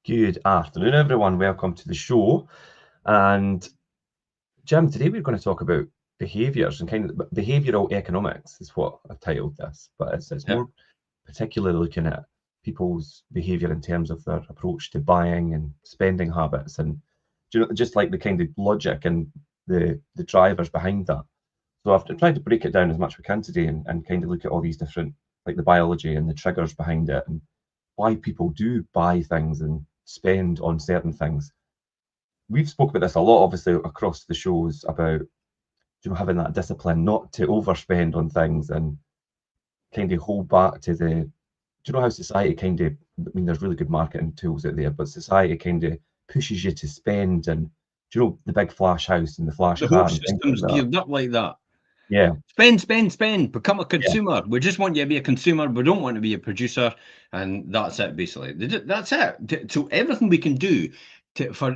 Good afternoon, everyone. Welcome to the show. And Jim, today we're going to talk about behaviours and kind of behavioural economics is what I've titled this. But it's more particularly looking at people's behaviour in terms of their approach to buying and spending habits, and just like the kind of logic and the drivers behind that. So I've tried to break it down as much as we can today and kind of look at all these different, like the biology and the triggers behind it and why people do buy things and spend on certain things. We've spoke about this a lot, obviously, across the shows about having that discipline not to overspend on things and kind of hold back to the. Do you know how society kind of? I mean, there's really good marketing tools out there, but society kind of pushes you to spend, and the big flash house and the flash The car whole and things system's like that. geared up like that. Yeah. Spend, become a consumer. We just want you to be a consumer. We don't want to be a producer. And that's it, basically. That's it. So everything we can do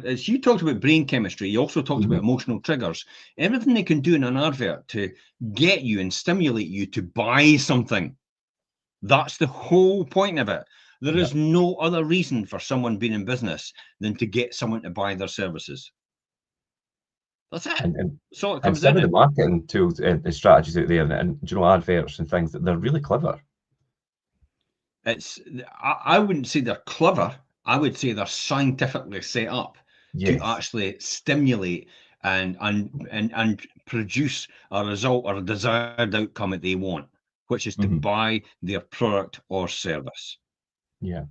as you talked about brain chemistry, you also talked about emotional triggers. Everything they can do in an advert to get you and stimulate you to buy something. That's the whole point of it. There is no other reason for someone being in business than to get someone to buy their services. That's it. So it comes some of in. the marketing tools, the strategies out there, and adverts and things, that they're really clever. I wouldn't say they're clever. I would say they're scientifically set up to actually stimulate and produce a result or a desired outcome that they want, which is to buy their product or service. Yeah.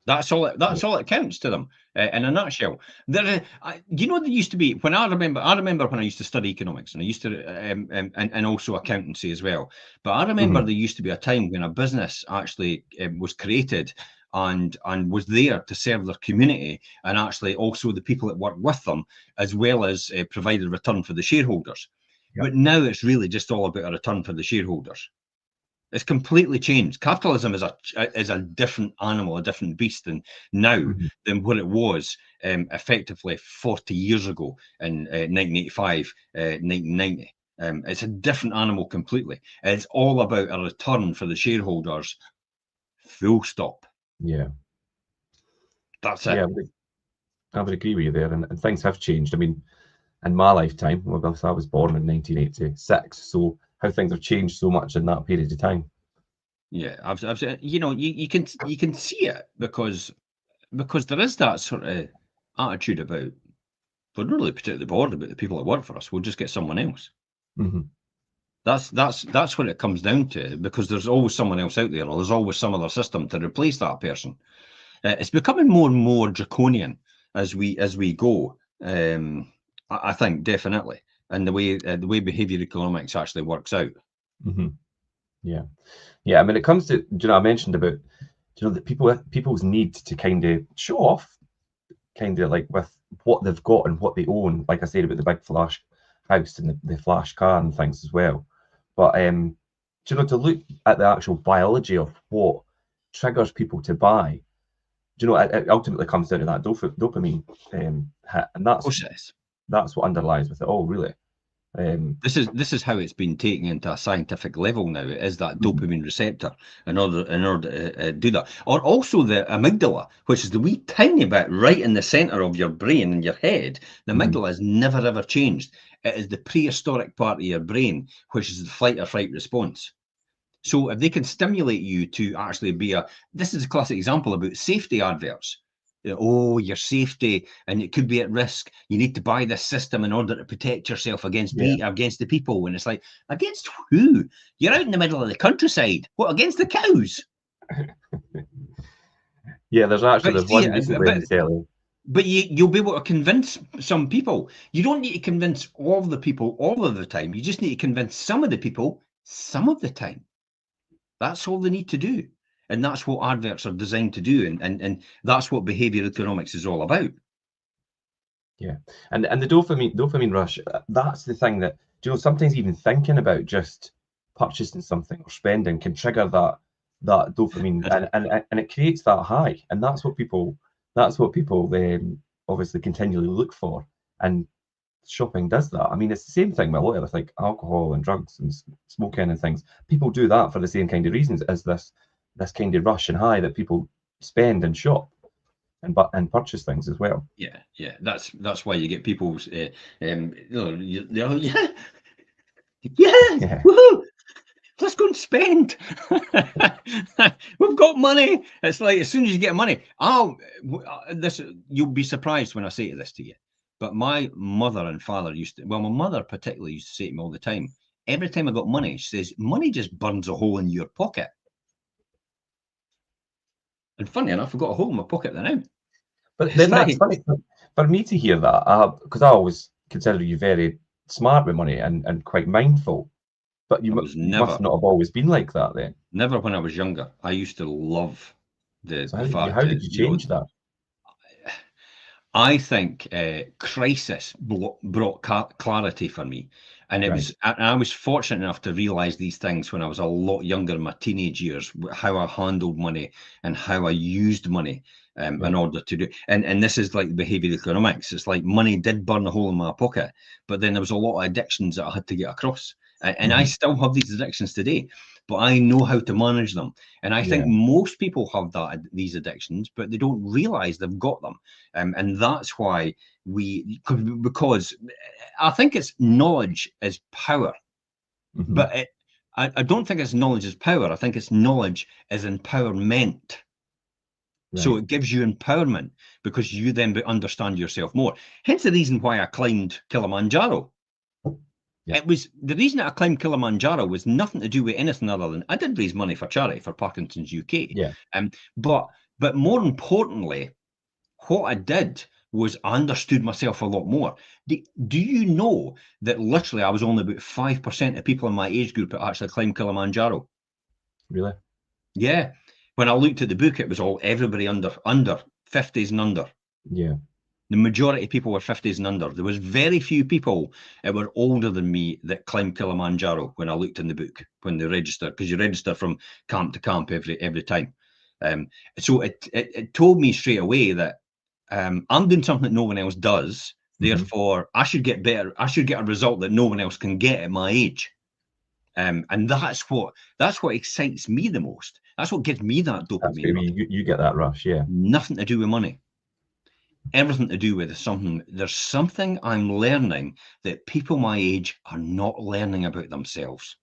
That's all it counts to them in a nutshell. There used to be, when I remember when I used to study economics, and I used to and also accountancy as well. But I remember there used to be a time when a business actually was created and was there to serve their community, and actually also the people that work with them, as well as provide a return for the shareholders. But now it's really just all about a return for the shareholders. It's completely changed. Capitalism is a different animal, a different beast than what it was effectively 40 years ago in 1985, 1990. It's a different animal completely. It's all about a return for the shareholders. Full stop. Yeah. That's it. Yeah, I would agree with you there, and things have changed. I mean, in my lifetime, I was born in 1986, so how things have changed so much in that period of time. Yeah, I've you can see it because there is that sort of attitude about, we're not really particularly bored about the people that work for us. We'll just get someone else. That's what it comes down to, because there's always someone else out there, or there's always some other system to replace that person. It's becoming more and more draconian as we go. I think definitely, and the way behaviour economics actually works out. Yeah. I mean, it comes to I mentioned about that people's need to kind of show off, kind of like with what they've got and what they own. Like I said about the big flash house and the flash car and things as well. But to look at the actual biology of what triggers people to buy, it ultimately comes down to that dopamine hit, and that's what underlies with it all, really. This is how it's been taken into a scientific level now. It is that dopamine receptor in order to do that, or also the amygdala, which is the wee tiny bit right in the center of your brain and your head. The amygdala has never ever changed. It is the prehistoric part of your brain, which is the fight or flight response. So if they can stimulate you to actually this is a classic example about safety adverts. Oh, your safety, and it could be at risk. You need to buy this system in order to protect yourself against the people. And it's like, against who? You're out in the middle of the countryside. What, against the cows? Yeah, there's one recently selling. But you'll be able to convince some people. You don't need to convince all of the people all of the time. You just need to convince some of the people some of the time. That's all they need to do. And that's what adverts are designed to do. And that's what behaviour economics is all about. Yeah. And the dopamine rush, that's the thing that, sometimes even thinking about just purchasing something or spending can trigger that dopamine and it creates that high. And that's what people obviously continually look for. And shopping does that. I mean, it's the same thing with a lot of like alcohol and drugs and smoking and things. People do that for the same kind of reasons as this kind of rush and high that people spend and shop. and purchase things as well. Yeah. That's why you get people's yeah, Yeah. woohoo! Let's go and spend. We've got money. It's like as soon as you get money, this you'll be surprised when I say this to you. But my mother and father my mother particularly used to say to me all the time, every time I got money, she says, money just burns a hole in your pocket. And funny enough, I've got a hole in my pocket now. But then that's funny for me to hear that, because I always consider you very smart with money and quite mindful. But you must not have always been like that then. Never when I was younger. I used to love the fact how did you change that? I think crisis brought clarity for me. And I was fortunate enough to realize these things when I was a lot younger in my teenage years, how I handled money and how I used money in order to do. And this is like behavioral economics. It's like money did burn a hole in my pocket, but then there was a lot of addictions that I had to get across. And I still have these addictions today, but I know how to manage them. And I think most people have these addictions, but they don't realize they've got them. And that's why because I think it's knowledge is power, but I don't think it's knowledge is power. I think it's knowledge is empowerment. So it gives you empowerment because you then understand yourself more. Hence the reason why I climbed Kilimanjaro. It was the reason that I climbed Kilimanjaro was nothing to do with anything other than I did raise money for charity for Parkinson's UK. But more importantly, what I did was I understood myself a lot more. Do you know that literally I was only about 5% of people in my age group that actually climbed Kilimanjaro? Really? Yeah. When I looked at the book, it was all everybody under 50s and under. Yeah. The majority of people were 50s and under. There was very few people that were older than me that climbed Kilimanjaro when I looked in the book, when they registered, because you register from camp to camp every time. So it told me straight away that I'm doing something that no one else does. Therefore, I should get better. I should get a result that no one else can get at my age. And that's what excites me the most. That's what gives me that dopamine rush. You get that rush, yeah. Nothing to do with money. Everything to do with something. There's something I'm learning that people my age are not learning about themselves.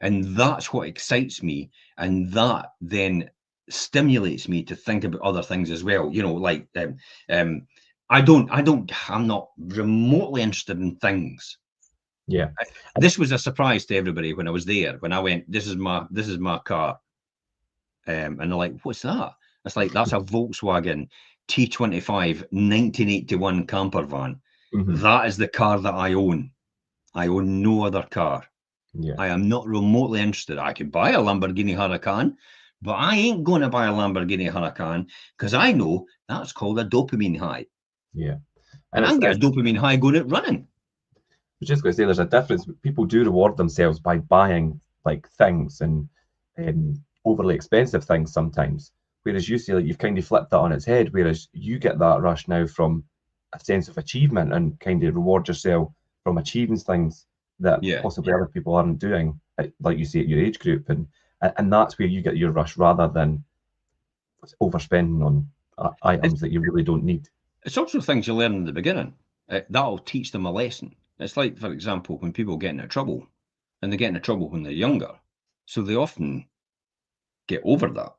And that's what excites me. And that then stimulates me to think about other things as well. You know, like I'm not remotely interested in things. Yeah. This was a surprise to everybody when I was there. When I went, this is my car. And they're like, what's that? It's like, that's a Volkswagen T25 1981 camper van. That is the car that I own. I own no other car. Yeah. I am not remotely interested. I could buy a Lamborghini Huracan, but I ain't going to buy a Lamborghini Huracan because I know that's called a dopamine high. Yeah. And I can get a dopamine high going out running. I was just going to say there's a difference. People do reward themselves by buying like things and overly expensive things sometimes. Whereas you say like you've kind of flipped that on its head, whereas you get that rush now from a sense of achievement and kind of reward yourself from achieving things that possibly other people aren't doing, like you say at your age group, and that's where you get your rush rather than overspending on items that you really don't need. It's also things you learn in the beginning. That'll teach them a lesson. It's like, for example, when people get into trouble, and they get into trouble when they're younger, so they often get over that.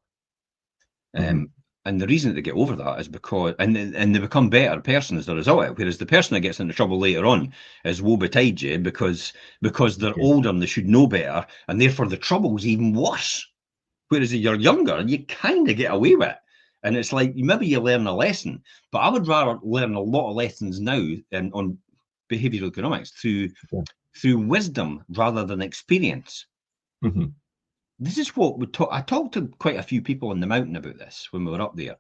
And the reason that they get over that is because, and they become better person as a result of it. Whereas the person that gets into trouble later on is woe betide you because they're older and they should know better, and therefore the trouble's even worse. Whereas if you're younger, you kind of get away with it. And it's like, maybe you learn a lesson, but I would rather learn a lot of lessons now on behavioral economics through wisdom rather than experience. This is what I talked to quite a few people on the mountain about this when we were up there,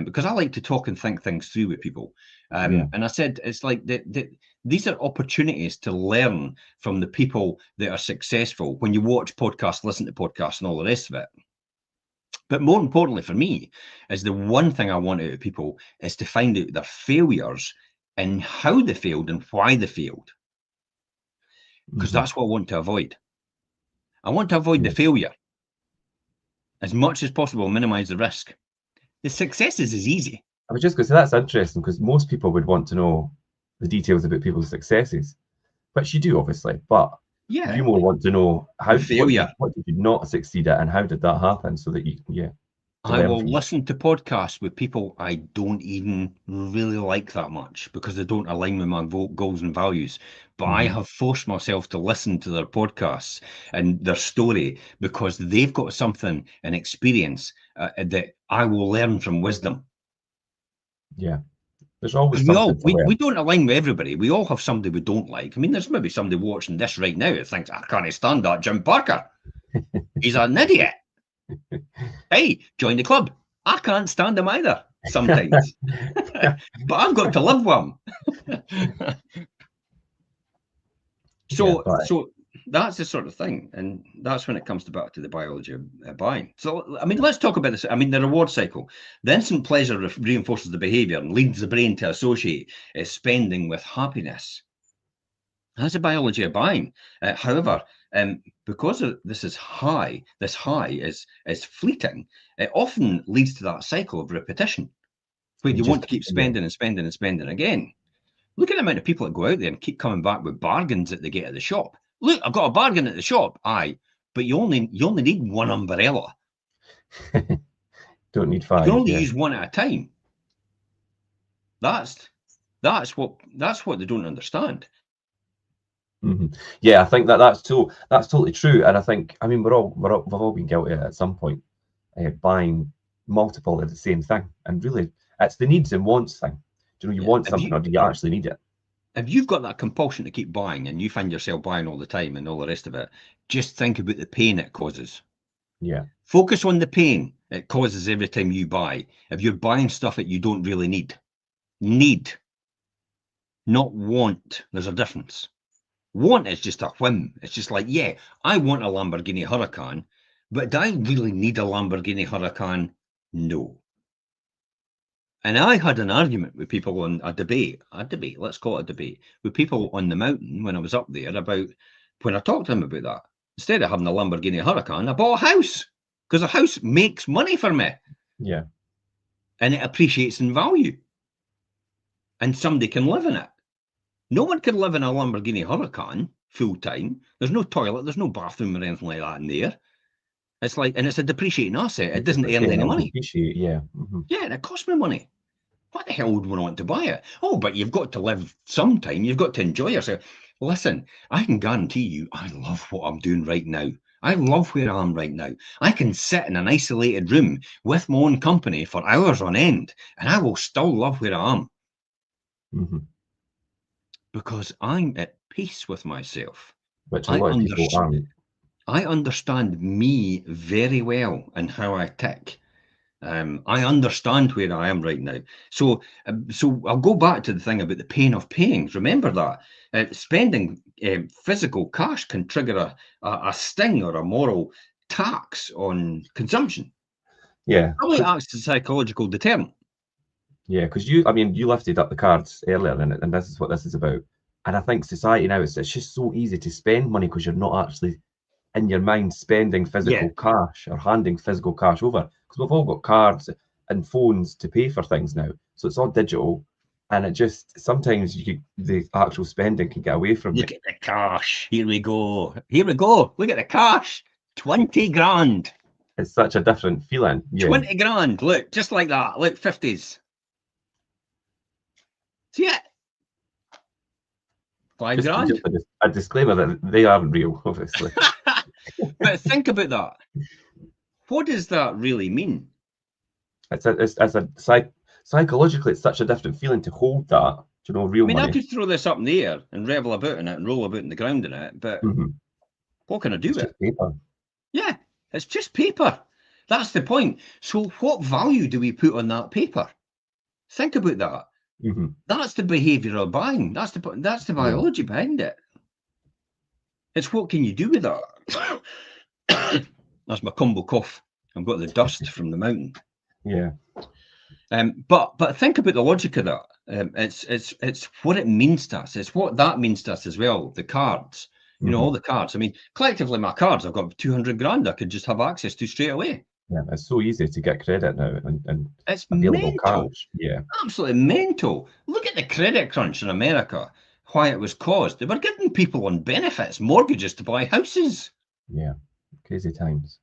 because I like to talk and think things through with people. And I said, it's like these are opportunities to learn from the people that are successful when you watch podcasts, listen to podcasts and all the rest of it. But more importantly for me is the one thing I want out of people is to find out their failures and how they failed and why they failed. Because that's what I want to avoid. I want to avoid the failure as much as possible, minimize the risk. The successes is easy. I was just going to say that's interesting because most people would want to know the details about people's successes, which you do obviously, but Yeah. you more want to know how Failure. what did you not succeed at and how did that happen so that you to I learn will from it. listen to podcasts with people I don't even really like that much because they don't align with my goals and values. But I have forced myself to listen to their podcasts and their story because they've got something, an experience that I will learn from wisdom. Yeah. There's always We something to learn. we don't align with everybody. We all have somebody we don't like. I mean, there's maybe somebody watching this right now that thinks, I can't stand that Jim Parker. He's an idiot. Hey, join the club. I can't stand him either sometimes. But I've got to live with him. So that's the sort of thing. And that's when it comes back to the biology of buying. So, I mean, let's talk about this. I mean, the reward cycle. The instant pleasure reinforces the behavior and leads the brain to associate spending with happiness. That's the biology of buying. However, because this high is fleeting, it often leads to that cycle of repetition where you want to keep spending and spending and spending again. Look at the amount of people that go out there and keep coming back with bargains that they get at the shop. Look, I've got a bargain at the shop. Aye, but you only need one umbrella. Don't need 5. You can only use one at a time. That's what they don't understand. Yeah, I think that's totally true, and I think we've all been guilty at some point buying multiple of the same thing, and really it's the needs and wants thing. Do you want something, or do you actually need it? If you've got that compulsion to keep buying, and you find yourself buying all the time and all the rest of it, just think about the pain it causes. Yeah. Focus on the pain it causes every time you buy. If you're buying stuff that you don't really need, not want. There's a difference. Want is just a whim. It's just like, yeah, I want a Lamborghini Huracan, but do I really need a Lamborghini Huracan? No. And I had an argument with people on a debate, let's call it a debate, with people on the mountain when I was up there about, when I talked to them about that, instead of having a Lamborghini Huracan, I bought a house because a house makes money for me. Yeah. And it appreciates in value. And somebody can live in it. No one can live in a Lamborghini Huracan full time. There's no toilet, there's no bathroom or anything like that in there. It's like, and it's a depreciating asset. It doesn't earn any money. Yeah. Yeah, and it costs me money. What the hell would one want to buy it? Oh, but you've got to live sometime. You've got to enjoy yourself. Listen, I can guarantee you, I love what I'm doing right now. I love where I am right now. I can sit in an isolated room with my own company for hours on end, and I will still love where I am. Because I'm at peace with myself. Which a lot of people aren't. I understand me very well and how I tick. I understand where I am right now. So I'll go back to the thing about the pain of paying. Remember that spending physical cash can trigger a sting or a moral tax on consumption. Yeah. Probably acts as a psychological deterrent. Yeah, because you lifted up the cards earlier, and this is what this is about. And I think society now, it's just so easy to spend money because you're not actually in your mind spending physical cash or handing physical cash over, because we've all got cards and phones to pay for things now, so it's all digital, and it just sometimes the actual spending can get away from you. Look at the cash. Here we go. Look at the cash. 20 grand. It's such a different feeling. 20 grand. Look, just like that. Look, 50s. See it? 5 grand. Just a disclaimer that they aren't real, obviously. But think about that. What does that really mean? Psychologically, it's such a different feeling to hold that, real money. I could throw this up in the air and revel about in it and roll about in the ground in it, but what can I do with it? Paper. Yeah, it's just paper. That's the point. So what value do we put on that paper? Think about that. That's the behavioural buying. That's the biology behind it. It's what can you do with that? That's my combo cough. I've got the dust from the mountain. Yeah. But think about the logic of that. It's what it means to us. It's what that means to us as well. The cards, all the cards. I mean, collectively, my cards, I've got 200 grand I could just have access to straight away. Yeah, it's so easy to get credit now and It's available mental. cash. Yeah, Absolutely mental. Look at the credit crunch in America, why it was caused. They were giving people on benefits mortgages to buy houses. yeah, crazy times.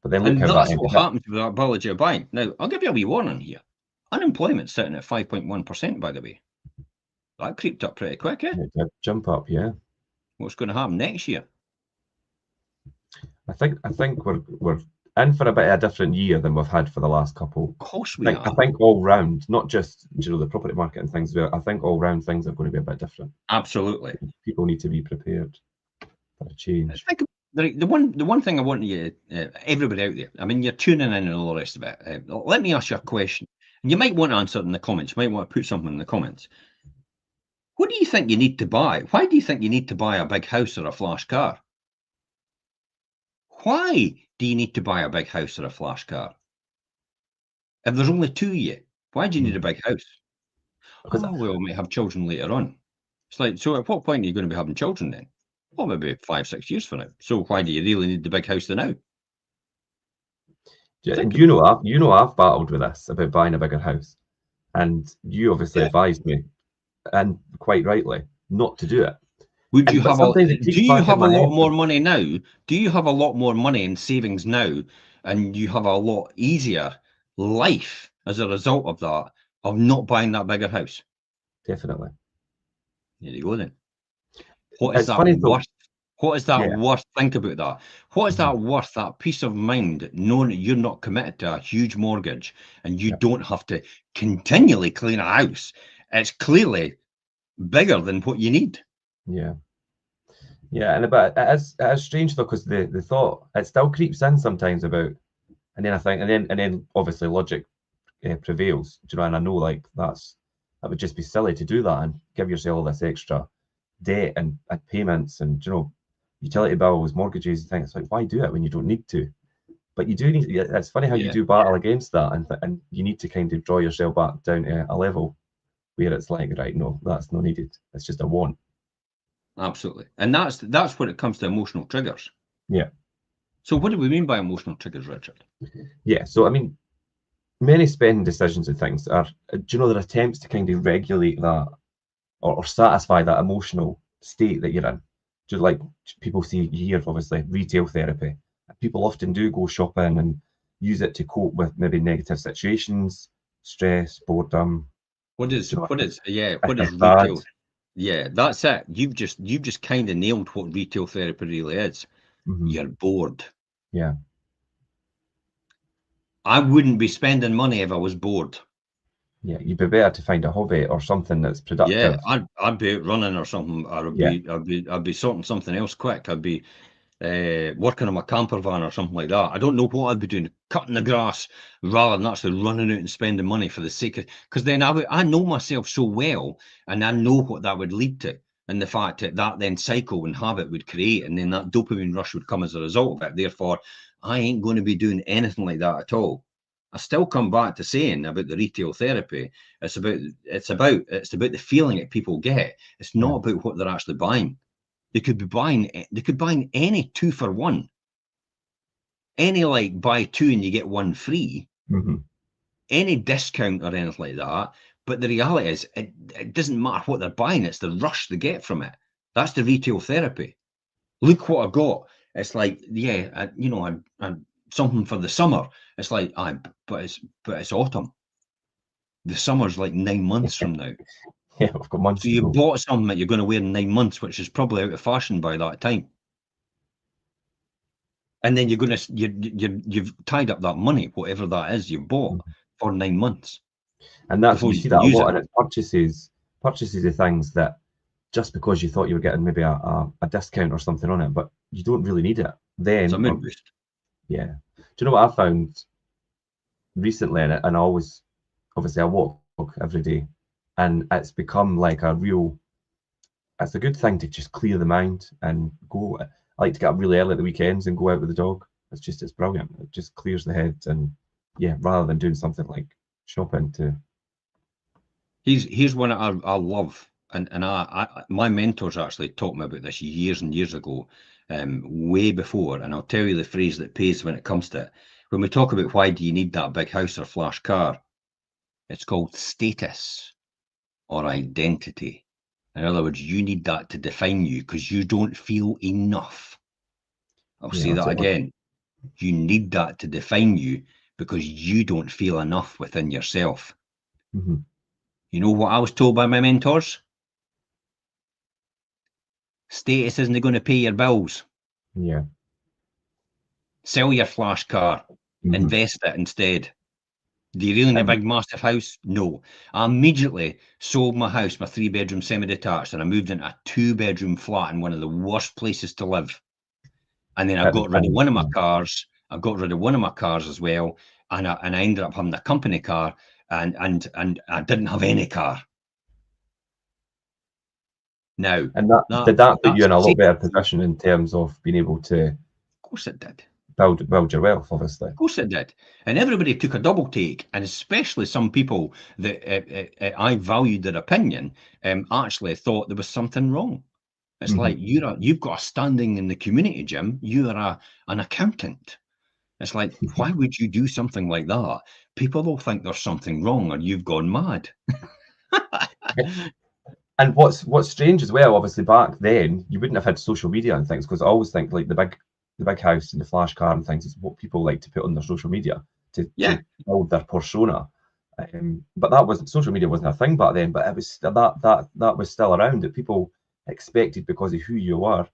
But then look And how that that's what ended up. happens with our ability of buying. Now, I'll give you a wee warning here. Unemployment's sitting at 5.1%, by the way. That creeped up pretty quick, eh? It did jump up, yeah. What's going to happen next year? I think we're in for a bit of a different year than we've had for the last couple. Of course I we think, are. I think all round, not just the property market and things. I think all round things are going to be a bit different. Absolutely. People need to be prepared for a change. Think the one thing I want you, everybody out there, I mean, you're tuning in and all the rest of it. Let me ask you a question. And you might want to answer it in the comments. You might want to put something in the comments. What do you think you need to buy? Why do you think you need to buy a big house or a flash car? Why do you need to buy a big house or a flash car? If there's only two of you, why do you need a big house? Because Oh, well, we might have children later on. It's like, so at what point are you going to be having children then? Well, maybe 5, 6 years from now. So why do you really need the big house now? and I've battled with this about buying a bigger house, and you obviously advised me, and quite rightly, not to do it. Would you But have sometimes it creeps do you back in have a my lot head. more money now? Do you have a lot more money in savings now, and you have a lot easier life as a result of that, of not buying that bigger house? Definitely. There you go then. What is It's that funny though. worth? What is that Yeah. worth? Think about that. What is that worth? That peace of mind, knowing that you're not committed to a huge mortgage and you don't have to continually clean a house. It's clearly bigger than what you need. Yeah. Yeah, but it is strange though, because the thought, it still creeps in sometimes about, and then I think, and then obviously logic prevails. Do you know? And I know like that would just be silly to do that and give yourself all this extra debt and payments and utility bills, mortgages, and things. It's like, why do it when you don't need to? But you do need. It's funny how you do battle against that, and you need to kind of draw yourself back down to a level where it's like, right, no, that's not needed. It's just a want. Absolutely. And that's when it comes to emotional triggers. Yeah. So what do we mean by emotional triggers, Richard? Yeah. So I mean, many spending decisions and things are, they're attempts to kind of regulate that or satisfy that emotional state that you're in. Just like people see here, obviously, retail therapy. People often do go shopping and use it to cope with maybe negative situations, stress, boredom. What is Bad. retail? Yeah, that's it. You've just kind of nailed what retail therapy really is. You're bored. Yeah. I wouldn't be spending money if I was bored. Yeah, you'd be better to find a hobby or something that's productive. Yeah, I'd be out running or something. Or I'd be sorting something else quick. I'd be working on my camper van or something like that. I don't know what I'd be doing, cutting the grass rather than actually running out and spending money for the sake of. Because then I know myself so well, and I know what that would lead to, and the fact that then cycle and habit would create, and then that dopamine rush would come as a result of it. Therefore, I ain't going to be doing anything like that at all. I still come back to saying about the retail therapy. It's about the feeling that people get. It's not about what they're actually buying. They could be buying any 2 for 1. Any like buy 2 and you get 1 free. Any discount or anything like that. But the reality is it doesn't matter what they're buying, it's the rush they get from it. That's the retail therapy. Look what I got. It's like, I'm something for the summer. It's like, but it's autumn. The summer's like 9 months from now. Yeah, I've got months. So you bought something that you're going to wear in 9 months, which is probably out of fashion by that time. And then you've tied up that money, whatever that is you bought, for 9 months. And that's, you see that a lot, and it's purchases of things that just because you thought you were getting maybe a discount or something on it, but you don't really need it. Then it's a mood boost. Yeah. Do you know what I found recently? And I always, obviously, I walk every day, and it's become like it's a good thing to just clear the mind and go. I like to get up really early at the weekends and go out with the dog. It's brilliant. It just clears the head, and yeah, rather than doing something like shopping to. Here's one I love, and my mentors actually taught me about this years and years ago, way before. And I'll tell you the phrase that pays when it comes to it. when we talk about why do you need that big house or flash car, it's called status or identity. In other words, you need that to define you because you don't feel enough. I'll say that again. You need that to define you because you don't feel enough within yourself. Mm-hmm. You know what I was told by my mentors? Status isn't going to pay your bills. Yeah. Sell your flash car. Mm-hmm. Invest it instead. Do you really need a big, massive house? No. I immediately sold my house, my 3-bedroom semi-detached, and I moved into a 2-bedroom flat in one of the worst places to live. And then I got rid of one of my cars. I got rid of one of my cars as well, and I ended up having a company car, and I didn't have any car. Now, and did that put you in a lot better position in terms of being able to? Of course it did. Build your wealth, obviously. Of course it did. And everybody took a double take, and especially some people that I valued their opinion actually thought there was something wrong. It's like you've got a standing in the community, Jim. You are an accountant. It's like, why would you do something like that? People will think there's something wrong or you've gone mad. And what's strange as well, obviously back then you wouldn't have had social media and things, because I always think like the big house and the flash car and things is what people like to put on their social media to build their persona. But that wasn't, social media wasn't a thing back then, but it was that was still around, that people expected because of who you were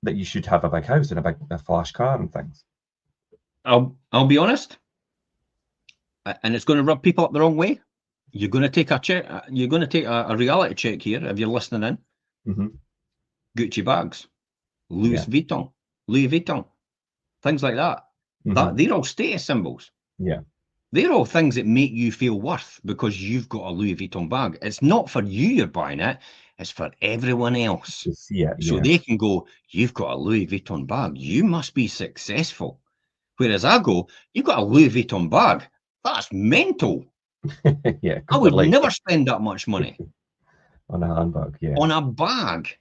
that you should have a big house and a flash car and things. I'll be honest, and it's going to rub people up the wrong way. You're going to take a check. You're going to take a reality check here if you're listening in. Mm-hmm. Gucci bags, Louis Vuitton, things like that. Mm-hmm. They're all status symbols. Yeah. They're all things that make you feel worth because you've got a Louis Vuitton bag. It's not for you you're buying it. It's for everyone else. To see it, so they can go, you've got a Louis Vuitton bag. You must be successful. Whereas I go, you've got a Louis Vuitton bag. That's mental. Yeah. I would never spend that much money on a handbag. Yeah. on a bag.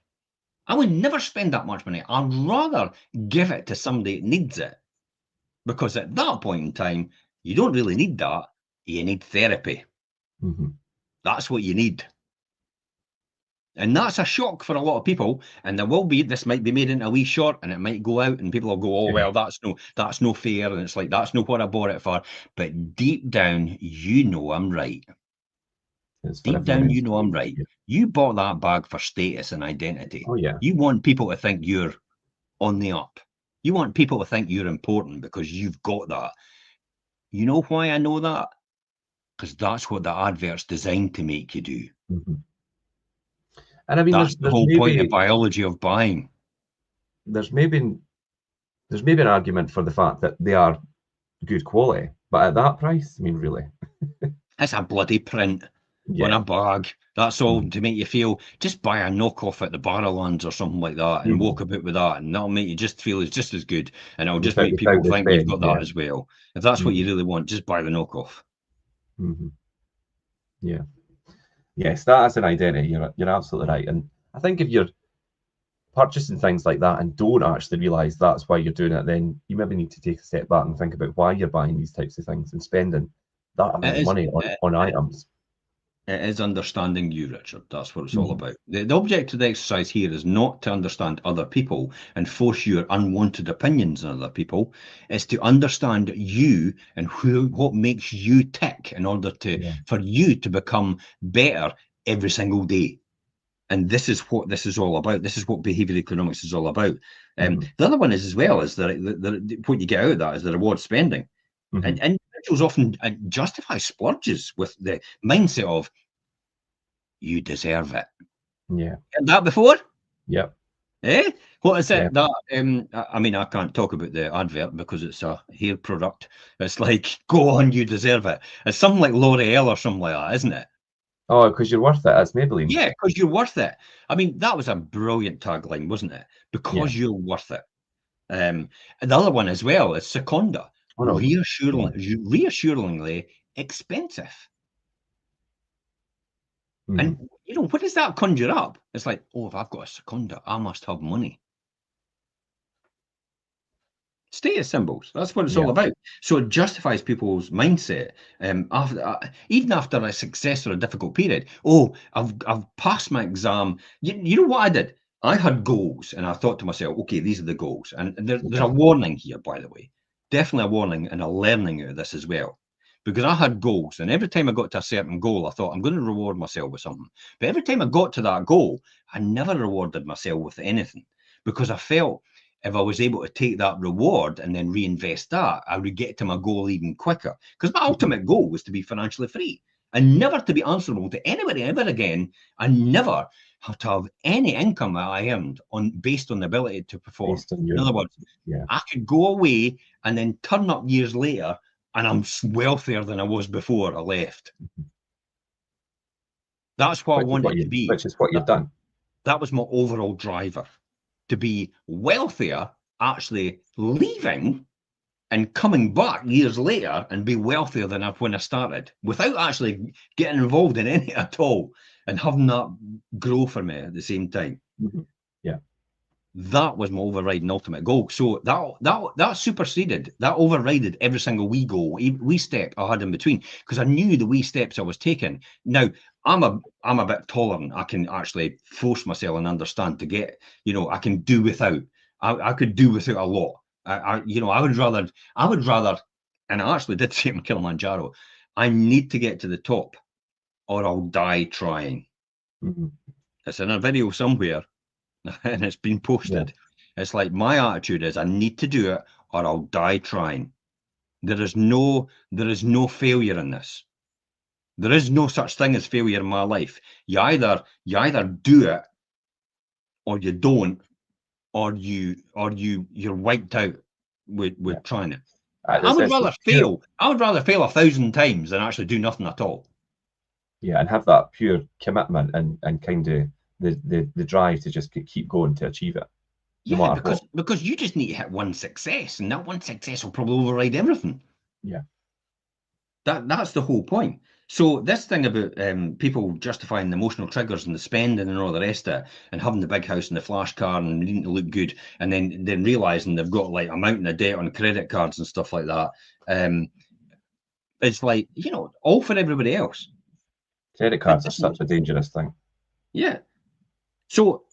I would never spend that much money. I'd rather give it to somebody that needs it. Because at that point in time, you don't really need that. You need therapy. Mm-hmm. That's what you need. And that's a shock for a lot of people. And there will be, this might be made into a wee short and it might go out and people will go, oh, well, that's no fair. And it's like, that's not what I bought it for. But deep down, you know I'm right. Deep down, you know I'm right. Yeah. You bought that bag for status and identity. Oh, yeah. You want people to think you're on the up. You want people to think you're important because you've got that. You know why I know that? Because that's what the advert's designed to make you do. Mm-hmm. And I mean, that's the whole point of biology of buying. There's maybe an argument for the fact that they are good quality, but at that price, I mean, really, it's a bloody print on a bag. That's all to make you feel. Just buy a knockoff at the Barrowlands or something like that, and walk about with that, and that'll make you just feel it's just as good, and it'll just make people think you've got that as well. If that's what you really want, just buy the knockoff. Mm-hmm. Yeah. Yes, that is an identity. You're absolutely right. And I think if you're purchasing things like that and don't actually realise that's why you're doing it, then you maybe need to take a step back and think about why you're buying these types of things and spending that amount of money on items. It is understanding you, Richard. That's what it's all about. The object of the exercise here is not to understand other people and force your unwanted opinions on other people. It's to understand you and what makes you tick in order for you to become better every single day. And this is what this is all about. This is what behavioral economics is all about. The other one is as well is that what you get out of that is the reward spending. And individuals often justify splurges with the mindset of, you deserve it. Yeah. Heard that before? Yeah. Eh? What is it that, I mean, I can't talk about the advert because it's a hair product. It's like, go on, you deserve it. It's something like L'Oreal or something like that, isn't it? Oh, because you're worth it. That's Maybelline. Yeah, because you're worth it. I mean, that was a brilliant tagline, wasn't it? Because you're worth it. And the other one as well is Seconda. Reassuringly expensive. And, what does that conjure up? It's like, oh, if I've got a Seconda, I must have money. Status symbols. That's what it's Yeah. all about. So it justifies people's mindset. Even after a success or a difficult period. Oh, I've passed my exam. You know what I did? I had goals, and I thought to myself, okay, these are the goals. And there's a warning here, by the way. Definitely a warning and a learning out of this as well. Because I had goals, and every time I got to a certain goal, I thought, I'm going to reward myself with something. But every time I got to that goal, I never rewarded myself with anything, because I felt if I was able to take that reward and then reinvest that, I would get to my goal even quicker. Because my ultimate goal was to be financially free and never to be answerable to anybody ever again, and never have to have any income that I earned based on the ability to perform. In other words, I could go away and then turn up years later and I'm wealthier than I was before I left. That's what I wanted to be. Which is what you've done. That was my overall driver. To be wealthier, actually leaving and coming back years later and be wealthier than when I started, without actually getting involved in any at all, and having that grow for me at the same time. Yeah. That was my overriding ultimate goal. So that superseded, that overrided every single wee step I had in between, because I knew the wee steps I was taking. Now, I'm a bit tolerant. I can actually force myself and understand to get, I can do without. I could do without a lot. I would rather, and I actually did say it in Kilimanjaro, I need to get to the top or I'll die trying. It's in a video somewhere. And it's been posted. It's like, my attitude is, I need to do it or I'll die trying. There is no failure in this. There is no such thing as failure in my life. You either do it or you don't, or you're wiped out with trying it. I would rather fail. I would rather fail 1,000 times than actually do nothing at all. Yeah, and have that pure commitment and kind of the drive to just keep going to achieve it. Yeah, because you just need to hit one success, and that one success will probably override everything. Yeah. That's the whole point. So this thing about people justifying the emotional triggers and the spending and all the rest of it, and having the big house and the flash car and needing to look good, and then realizing they've got like a mountain of debt on credit cards and stuff like that. It's like, all for everybody else. Credit cards are such a dangerous thing. Yeah. So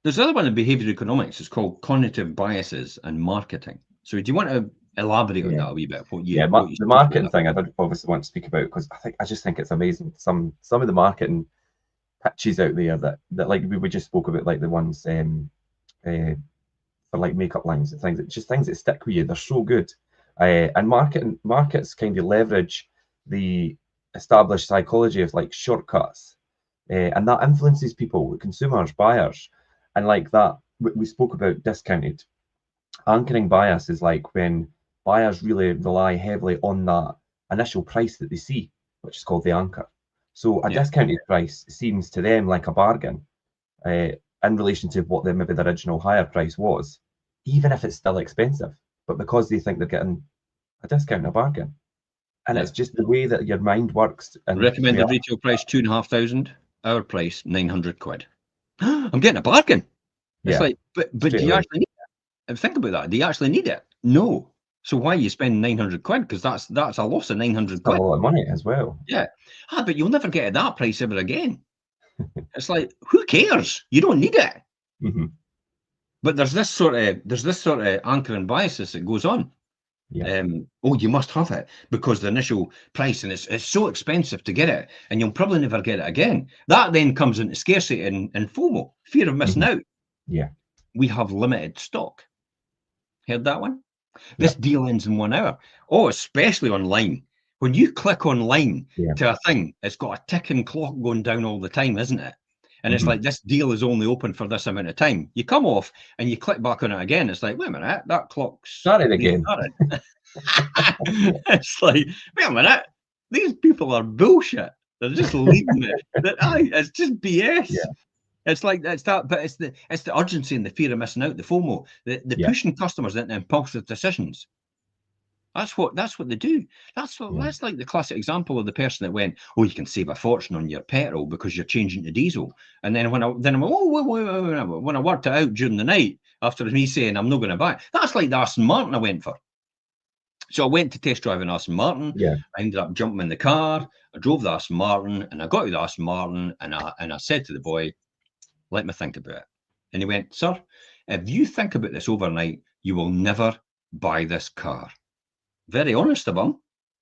there's another one in behavioral economics. It's called cognitive biases and marketing. So do you want to elaborate on that a wee bit? The marketing thing I don't obviously want to speak about, because I just think it's amazing. Some of the marketing pitches out there that like we just spoke about, like the ones for like makeup lines and things, just things that stick with you. They're so good. And markets kind of leverage the established psychology of like shortcuts, and that influences people, consumers, buyers, and like that we spoke about discounted. Anchoring bias is like when buyers really rely heavily on that initial price that they see, which is called the anchor. So a discounted price seems to them like a bargain in relation to what maybe the original higher price was, even if it's still expensive. But because they think they're getting a discount, a bargain. And it's just the way that your mind works. And recommended retail price 2,500, our price 900 quid. I'm getting a bargain. It's like, but do you actually need it? And think about that. Do you actually need it? No. So why are you spending 900 quid? Because that's a loss of 900 quid. A lot of money as well. Yeah. But you'll never get at that price ever again. It's like, who cares? You don't need it. But there's this sort of anchoring biases that goes on. You must have it because the initial price, and it's so expensive to get it, and you'll probably never get it again. That then comes into scarcity and FOMO, fear of missing out. Yeah. We have limited stock. Heard that one? This deal ends in 1 hour. Oh, especially online. When you click online to a thing, it's got a ticking clock going down all the time, isn't it? And it's like, this deal is only open for this amount of time. You come off and you click back on it again. It's like, wait a minute, that clock's started again. It's like, wait a minute, these people are bullshit. They're just leaving it. It's just BS. It's like, it's that, but it's the urgency and the fear of missing out, the FOMO, the pushing customers into impulsive decisions. That's what they do. That's like the classic example of the person that went, "Oh, you can save a fortune on your petrol because you're changing to diesel." And then when I'm wait, when I worked it out during the night after me saying I'm not going to buy it, that's like the Aston Martin I went for. So I went to test drive an Aston Martin. Yeah. I ended up jumping in the car. I drove the Aston Martin, and I got to the Aston Martin, and I said to the boy, "Let me think about it." And he went, "Sir, if you think about this overnight, you will never buy this car." Very honest of him.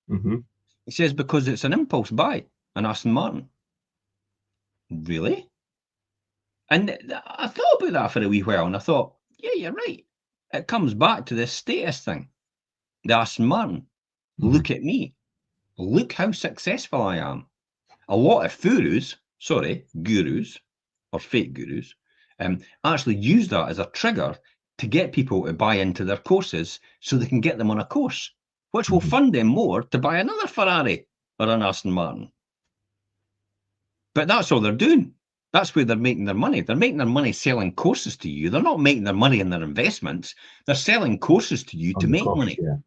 Mm-hmm. He says, "Because it's an impulse buy, an Aston Martin." Really? And I thought about that for a wee while, and I thought, yeah, you're right. It comes back to this status thing. The Aston Martin. Mm-hmm. Look at me. Look how successful I am. A lot of gurus, or fake gurus, actually use that as a trigger to get people to buy into their courses so they can get them on a course, which will fund them more to buy another Ferrari or an Aston Martin. But that's all they're doing. That's where they're making their money. They're making their money selling courses to you. They're not making their money in their investments. They're selling courses to you to make money. Yeah.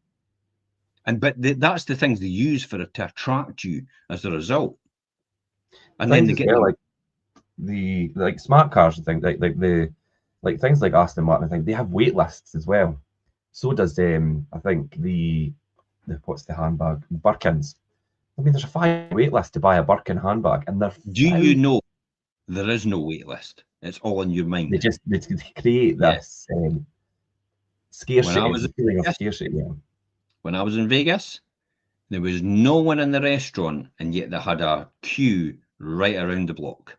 But that's the things they use to attract you as a result. And things then they get like the smart cars and things like things like Aston Martin. I think they have wait lists as well. So does I think the what's the handbag, Birkins. I mean, there's a 5 wait list to buy a Birkin handbag, and they're. Do you know there is no wait list? It's all in your mind. They create this scarcity, feeling of scarcity. Yeah. When I was in Vegas, there was no one in the restaurant, and yet they had a queue right around the block.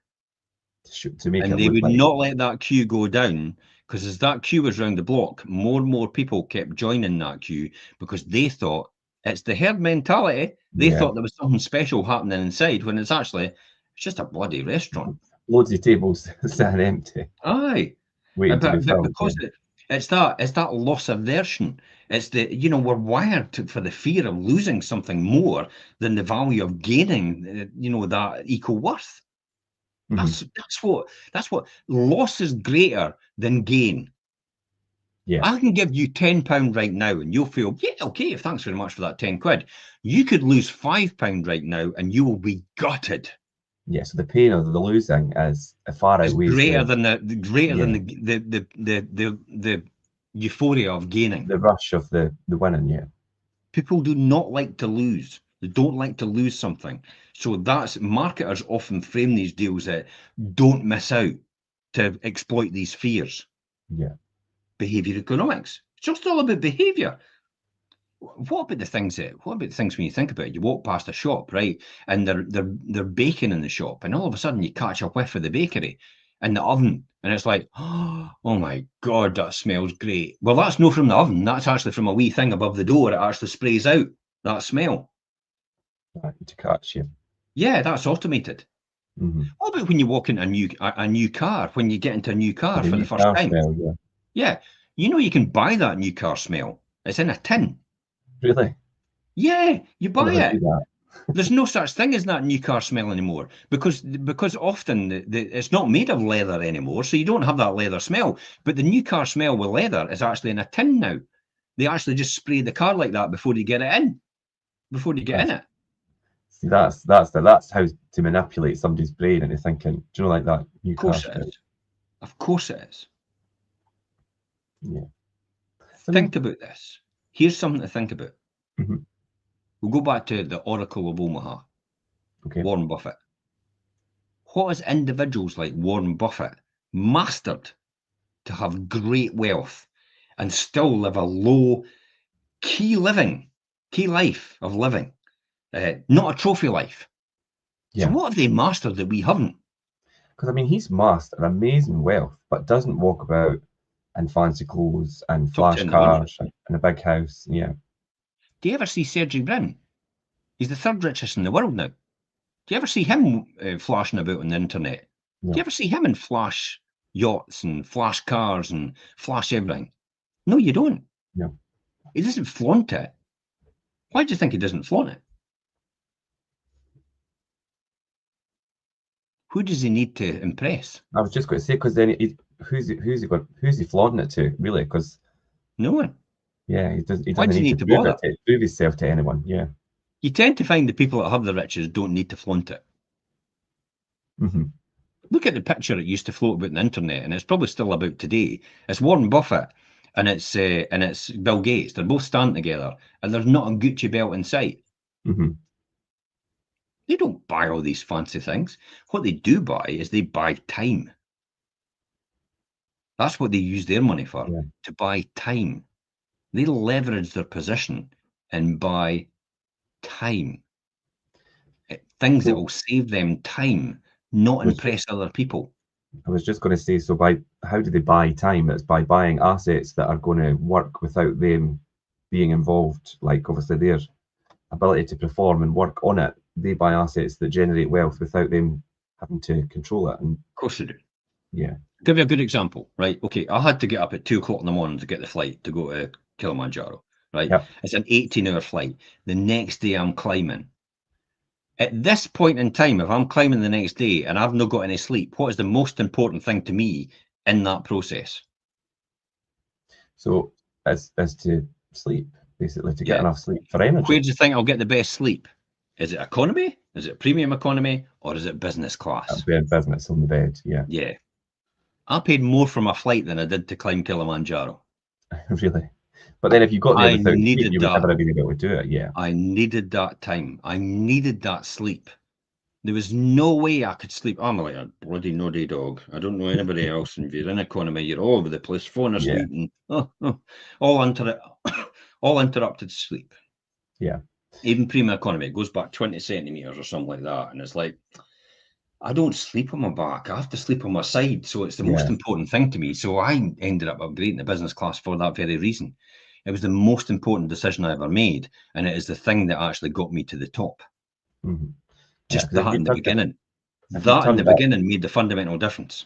To make and they would not let that queue go down, because as that queue was around the block, more and more people kept joining that queue because they thought it's the herd mentality. They thought there was something special happening inside when it's just a bloody restaurant. Loads of tables sitting empty. Aye. But because it's that loss aversion. It's we're wired for the fear of losing something more than the value of gaining, that equal worth. That's what loss is greater than gain. Yeah. I can give you £10 right now and you'll feel, yeah, okay, thanks very much for that 10 quid. You could lose £5 right now and you will be gutted. Yeah, so the pain of the losing is far outweighs greater than the euphoria of gaining. The rush of the winning, yeah. People do not like to lose. They don't like to lose something. So marketers often frame these deals that don't miss out to exploit these fears. Yeah. Behaviour economics. It's just all about behaviour. What about the things when you think about it? You walk past a shop, right, and they're baking in the shop, and all of a sudden you catch a whiff of the bakery in the oven, and it's like, oh my God, that smells great. Well, that's not from the oven. That's actually from a wee thing above the door. It actually sprays out that smell. To catch you. Yeah, that's automated. What about when you walk into a new car, when you get into a new car for the first time? Smell, yeah, you can buy that new car smell. It's in a tin. Really? Yeah, you buy it. There's no such thing as that new car smell anymore because often it's not made of leather anymore, so you don't have that leather smell. But the new car smell with leather is actually in a tin now. They actually just spray the car like that before you get it in. Before you get in it. See, that's how to manipulate somebody's brain into thinking, do you know, like that new car smell? Of course it is. Yeah. Think about this. Here's something to think about. We'll go back to the Oracle of Omaha, Warren Buffett. What has individuals like Warren Buffett mastered to have great wealth and still live a low key life of living, not a trophy life? Yeah. So what have they mastered that we haven't? Because I mean, he's mastered amazing wealth, but doesn't walk about in fancy clothes and flash cars and a big house. Yeah. Do you ever see Sergey Brin? He's the third richest in the world now. Do you ever see him flashing about on the internet? No. Do you ever see him in flash yachts and flash cars and flash everything? No, you don't. No. He doesn't flaunt it. Why do you think he doesn't flaunt it? Who does he need to impress? I was just going to say, because then who's he flaunting it to, really? Because no one. Yeah, he Why doesn't does he need to need to bother? prove himself to anyone. Yeah. You tend to find the people that have the riches don't need to flaunt it. Hmm. Look at the picture it used to float about the internet, and it's probably still about today. It's Warren Buffett and it's Bill Gates. They're both standing together, and there's not a Gucci belt in sight. Hmm. They don't buy all these fancy things. What they do buy is they buy time. That's what they use their money for, Yeah. to buy time. They leverage their position and buy time. Things that So will save them time, not was impress other people. I was just going to say, so by how do they buy time? It's by buying assets that are going to work without them being involved. Like obviously their ability to perform and work on it. They buy assets that generate wealth without them having to control it. And Of course they do. yeah, Give you a good example, right? Okay, I had to get up at 2 o'clock in the morning to get the flight to go to Kilimanjaro, right? yeah. It's an 18-hour flight. The next day I'm climbing. At this point in time, if I'm climbing the next day and I've not got any sleep, what is the most important thing to me in that process? So as to sleep, basically to get Yeah. enough sleep for energy. Where do you think I'll get the best sleep? Is it economy? Is it premium economy? Or is it business class? Be in business on the bed. Yeah, Yeah. I paid more for my flight than I did to climb Kilimanjaro. really. But then if you got there I without sleep, needed you would that. never have been able to do it. Yeah. I needed that time. I needed that sleep. There was no way I could sleep. I'm like a bloody noddy dog. I don't know anybody else. And if you're in economy, you're all over the place, falling Yeah. asleep, and all all interrupted sleep. Yeah. Even premium economy, it goes back 20 centimeters or something like that. And it's like, I don't sleep on my back. I have to sleep on my side. So it's the most Yeah. important thing to me. So I ended up upgrading to business class for that very reason. It was the most important decision I ever made. And it is the thing that actually got me to the top. Hmm. Yeah. Just Because that in the beginning. if you That in the turned up, beginning made the fundamental difference.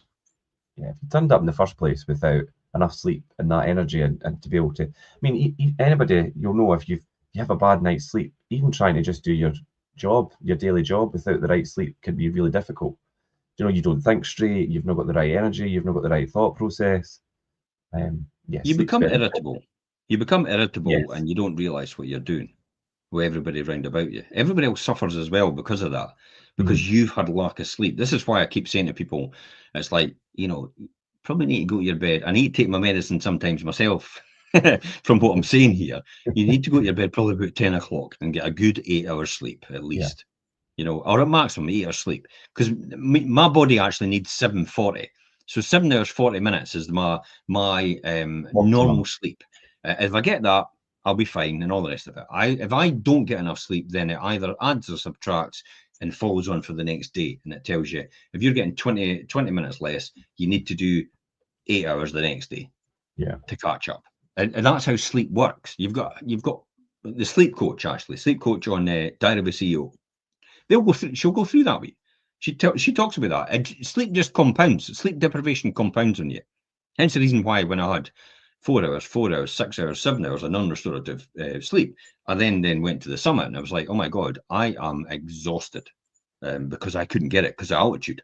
yeah, if you turned up in the first place without enough sleep and that energy and to be able to, I mean, anybody you'll know if you have a bad night's sleep, even trying to just do your job, your daily job without the right sleep can be really difficult. You know, you don't think straight, you've not got the right energy, you've not got the right thought process. Yeah, You sleep's become very irritable. You become irritable yes. and you don't realize what you're doing with everybody around about you. Everybody else suffers as well because of that, Hmm. because you've had lack of sleep. This is why I keep saying to people, it's like, probably need to go to your bed. I need to take my medicine sometimes myself from what I'm saying here. You need to go to your bed probably about 10 o'clock and get a good 8 hours sleep at Yeah. least, or at maximum 8 hours sleep. Because my body actually needs 740. So 7 hours, 40 minutes is my normal Optimum. sleep. If I get that, I'll be fine and all the rest of it. If I don't get enough sleep, then it either adds or subtracts and follows on for the next day. And it tells you if you're getting 20 minutes less, you need to do 8 hours the next day Yeah. to catch up. And that's how sleep works. You've got the sleep coach on Diary of a CEO. She'll go through that with you. She talks about that. And sleep just compounds. Sleep deprivation compounds on you. Hence the reason why when I had 4 hours, 6 hours, 7 hours of non-restorative sleep, I then went to the summit and I was like, oh my God, I am exhausted because I couldn't get it because of altitude.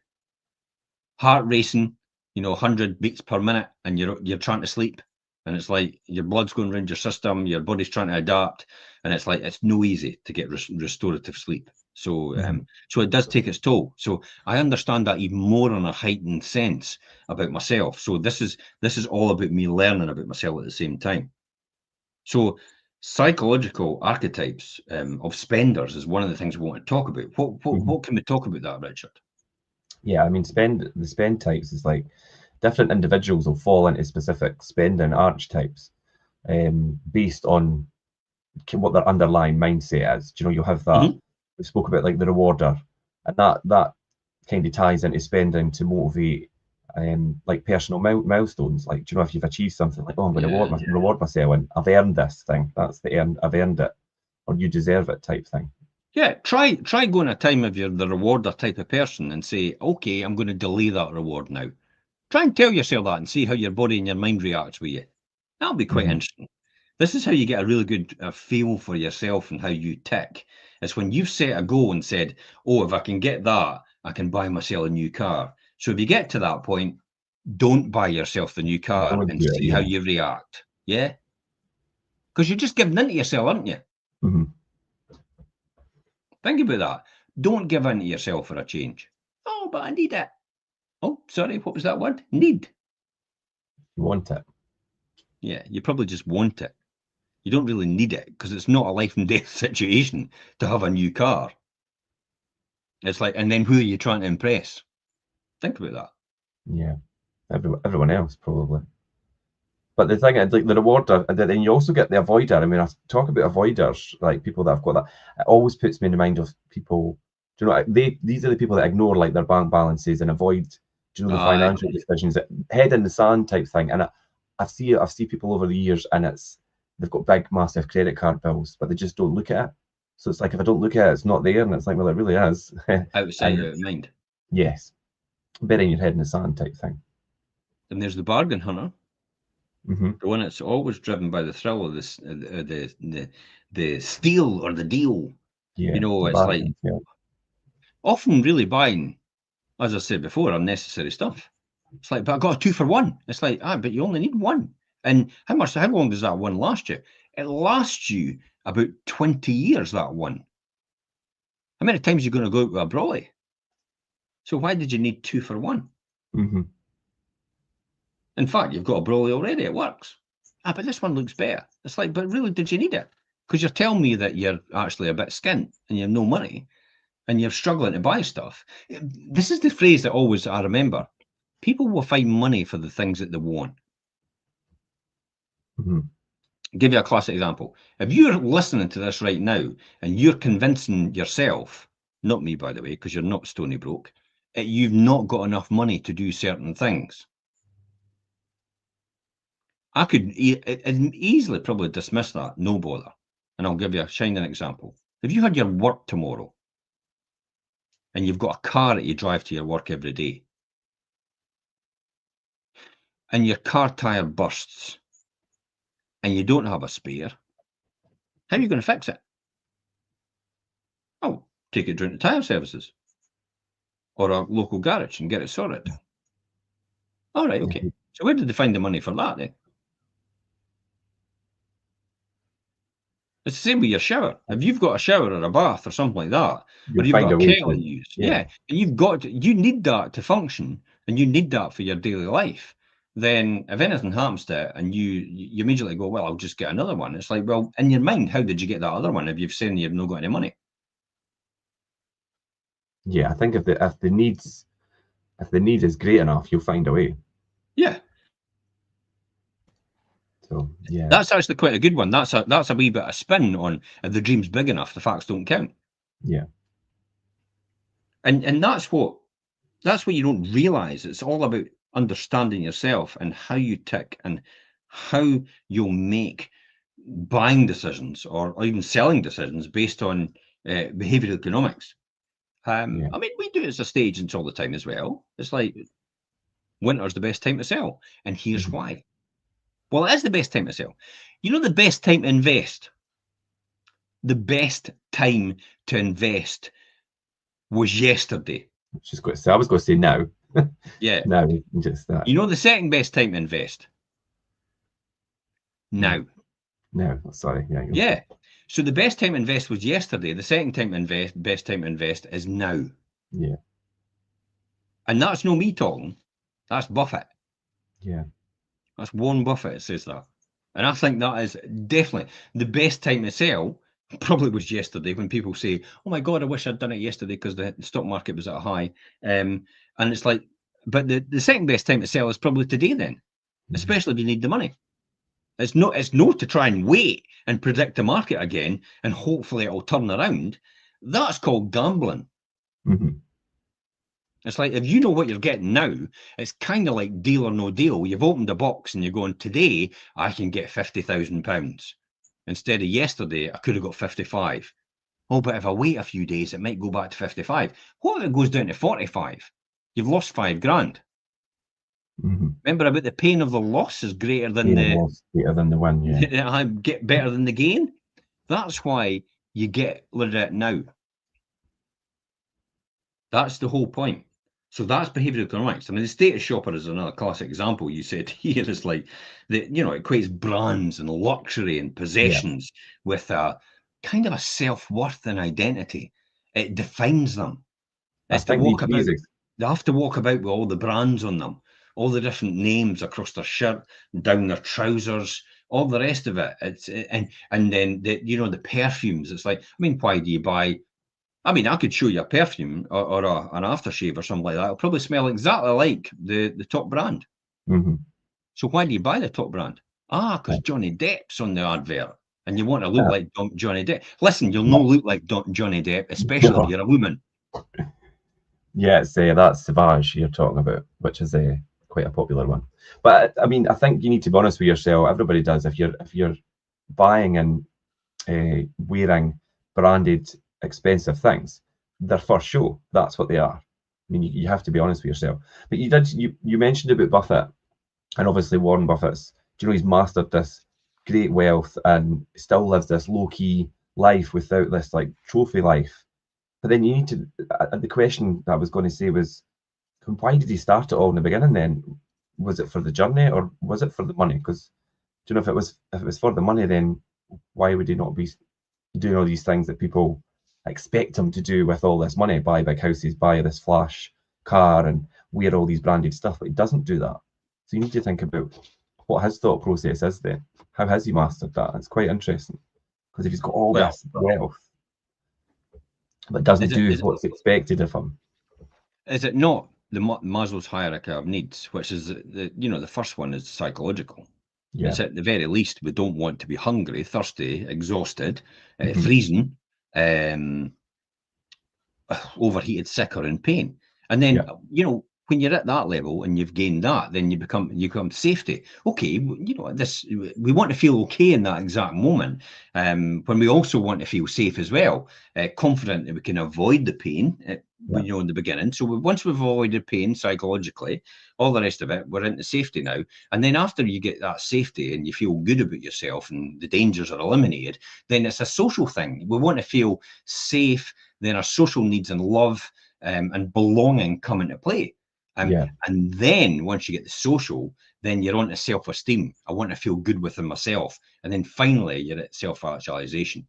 Heart racing, 100 beats per minute, and you're trying to sleep. And it's like your blood's going around your system, your body's trying to adapt, and it's like it's no easy to get restorative sleep. So, Mhm. so it does take its toll. So I understand that even more on a heightened sense about myself. So this is all about me learning about myself at the same time. So psychological archetypes of spenders is one of the things we want to talk about. Mhm. What can we talk about that, Richard? Yeah, I mean, the spend types is like different individuals will fall into specific spending archetypes based on what their underlying mindset is. Do you know, you'll have that Mhm. we spoke about like the rewarder, and that kind of ties into spending to motivate like personal milestones. Like, do you know, if you've achieved something, like, oh, I'm going to Yeah. reward myself, and I've earned this thing. That's I've earned it, or you deserve it type thing. Yeah, try going a time if you're the rewarder type of person and say, okay, I'm going to delay that reward now. Try and tell yourself that and see how your body and your mind reacts with you. That'll be quite Hmm. interesting. This is how you get a really good feel for yourself and how you tick. It's when you've set a goal and said, oh, if I can get that, I can buy myself a new car. So if you get to that point, don't buy yourself the new car Don't and do it. see how Yeah, you react. Yeah? Because you're just giving in to yourself, aren't you? Mm-hmm. Think about that. Don't give in to yourself for a change. Oh, but I need it. Oh, sorry, what was that word? Need. You want it. Yeah, you probably just want it. You don't really need it because it's not a life and death situation to have a new car. It's like, and then who are you trying to impress? Think about that. Yeah, everyone else probably. But the thing is, like the rewarder, and then you also get the avoider. I mean, I talk about avoiders, like people that have got that. It always puts me in the mind of people. Do you know? These are the people that ignore like their bank balances and avoid, do you know, the financial decisions, that head in the sand type thing. And I've seen people over the years, and they've got big, massive credit card bills, but they just don't look at it. So it's like if I don't look at it, it's not there, and it's like, well, it really is. Outside of mind. Yes, burying your head in the sand type thing. And there's the bargain hunter. Mm-hmm. The one that's always driven by the thrill of this, the steal or the deal. Yeah, you know, it's like often really buying, as I said before, unnecessary stuff. It's like, but I got a 2-for-1. It's like, but you only need one. And how long does that one last you? It lasts you about 20 years, that one. How many times are you going to go out with a brolly? So why did you need 2-for-1? Mm-hmm. In fact, you've got a brolly already. It works. But this one looks better. It's like, but really, did you need it? Because you're telling me that you're actually a bit skint and you have no money and you're struggling to buy stuff. This is the phrase that always I remember. People will find money for the things that they want. Mm-hmm. Give you a classic example. If you're listening to this right now and you're convincing yourself, not me, by the way, because you're not stony broke, you've not got enough money to do certain things. I could easily probably dismiss that, no bother. And I'll give you a shining example. If you had your work tomorrow and you've got a car that you drive to your work every day and your car tire bursts and you don't have a spare, how are you going to fix it? Oh, take it down to tire services or a local garage and get it sorted. All right, okay. So where did they find the money for that then? It's the same with your shower. If you've got a shower or a bath or something like that, or you've got a kettle you use, and you need that to function, and you need that for your daily life, then if anything happens to it and you immediately go, well, I'll just get another one. It's like, well, in your mind, how did you get that other one if you've said you've not got any money? Yeah, I think if the need is great enough, you'll find a way. Yeah. So yeah, that's actually quite a good one. That's a wee bit of spin on if the dream's big enough, the facts don't count. Yeah. And that's what you don't realize. It's all about understanding yourself and how you tick and how you'll make buying decisions or even selling decisions based on behavioral economics. I mean, we do it as a stage all the time as well. It's like winter's the best time to sell, and here's why. Well, it is the best time to sell. You know the best time to invest? The best time to invest was yesterday. I was going to say now. Yeah. No, just that. You know the second best time to invest? Now. No, sorry. Yeah. Yeah. So the best time to invest was yesterday. The second time to invest, best time to invest is now. Yeah. And that's no me talking. That's Buffett. Yeah. That's Warren Buffett that says that. And I think that is definitely the best time to sell. Probably was yesterday when people say, oh my God, I wish I'd done it yesterday because the stock market was at a high. And it's like, but the second best time to sell is probably today then, especially if you need the money. It's not to try and wait and predict the market again and hopefully it'll turn around. That's called gambling. It's like, if you know what you're getting now, it's kind of like deal or no deal. You've opened a box and you're going, today I can get £50,000. Instead of yesterday, I could have got 55. Oh, but if I wait a few days, it might go back to 55. What if it goes down to 45? You've lost £5,000. Remember about the pain of the loss is greater than the win. Yeah. I get better than the gain. That's why you get rid of it now. That's the whole point. So that's behavioural economics. I mean, the status shopper is another classic example. You said here is like it equates brands and luxury and possessions with a kind of a self-worth and identity. It defines them. I It's to think walk about. these They have to walk about with all the brands on them, all the different names across their shirt, down their trousers, all the rest of it. It's and then the perfumes. It's like, I mean, why do you buy? I mean, I could show you a perfume or an aftershave or something like that. It'll probably smell exactly like the top brand. mm-hmm. So why do you buy the top brand? Because Johnny Depp's on the advert, and you want to look like Johnny Depp. Listen, you'll not look like Johnny Depp, especially if you're a woman. Yeah, it's that's Savage you're talking about, which is quite a popular one. But I mean, I think you need to be honest with yourself. Everybody does. If you're buying and wearing branded, expensive things, they're for show. That's what they are. I mean, you have to be honest with yourself. But you mentioned about Buffett, and obviously Warren Buffett's. He's mastered this great wealth and still lives this low key life without this like trophy life. But then you need to. The question that I was going to say was, why did he start it all in the beginning? Then was it for the journey or was it for the money? Because if it was for the money, then why would he not be doing all these things that people expect him to do with all this money? Buy big houses, buy this flash car, and wear all these branded stuff. But he doesn't do that. So you need to think about what his thought process is then. How has he mastered that? It's quite interesting because if he's got all this wealth but doesn't do what's expected of him. Is it not the Maslow's hierarchy of needs, which is the first one is psychological? Yeah. It's at the very least we don't want to be hungry, thirsty, exhausted, freezing, overheated, sick, or in pain. And then when you're at that level and you've gained that, then you become safety. Okay, we want to feel okay in that exact moment. When we also want to feel safe as well, confident that we can avoid the pain. In the beginning. So once we've avoided pain psychologically, all the rest of it, we're into safety now. And then after you get that safety and you feel good about yourself and the dangers are eliminated, then it's a social thing. We want to feel safe. Then our social needs and love and belonging come into play. And then once you get the social, then you're on to self-esteem. I want to feel good within myself. And then finally, you're at self-actualization.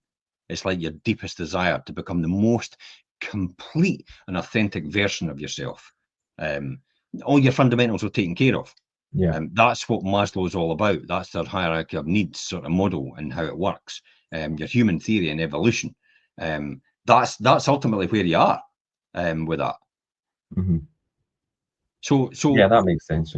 It's like your deepest desire to become the most complete and authentic version of yourself. All your fundamentals are taken care of. That's what Maslow is all about. That's their hierarchy of needs sort of model and how it works. Your human theory and evolution. That's ultimately where you are with that. So that makes sense.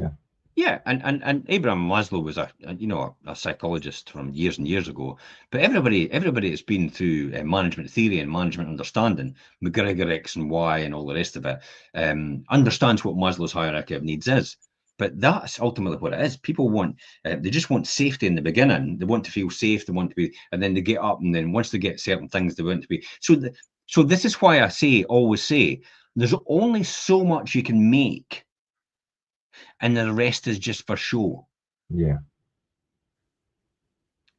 Yeah, and Abraham Maslow was a psychologist from years and years ago. But everybody that's been through management theory and management understanding, McGregor X and Y and all the rest of it, understands what Maslow's hierarchy of needs is. But that's ultimately what it is. People want, they just want safety in the beginning. They want to feel safe. They want to be, and then they get up, and then once they get certain things, they want to be. So this is why I always say, there's only so much you can make. And the rest is just for show. Yeah.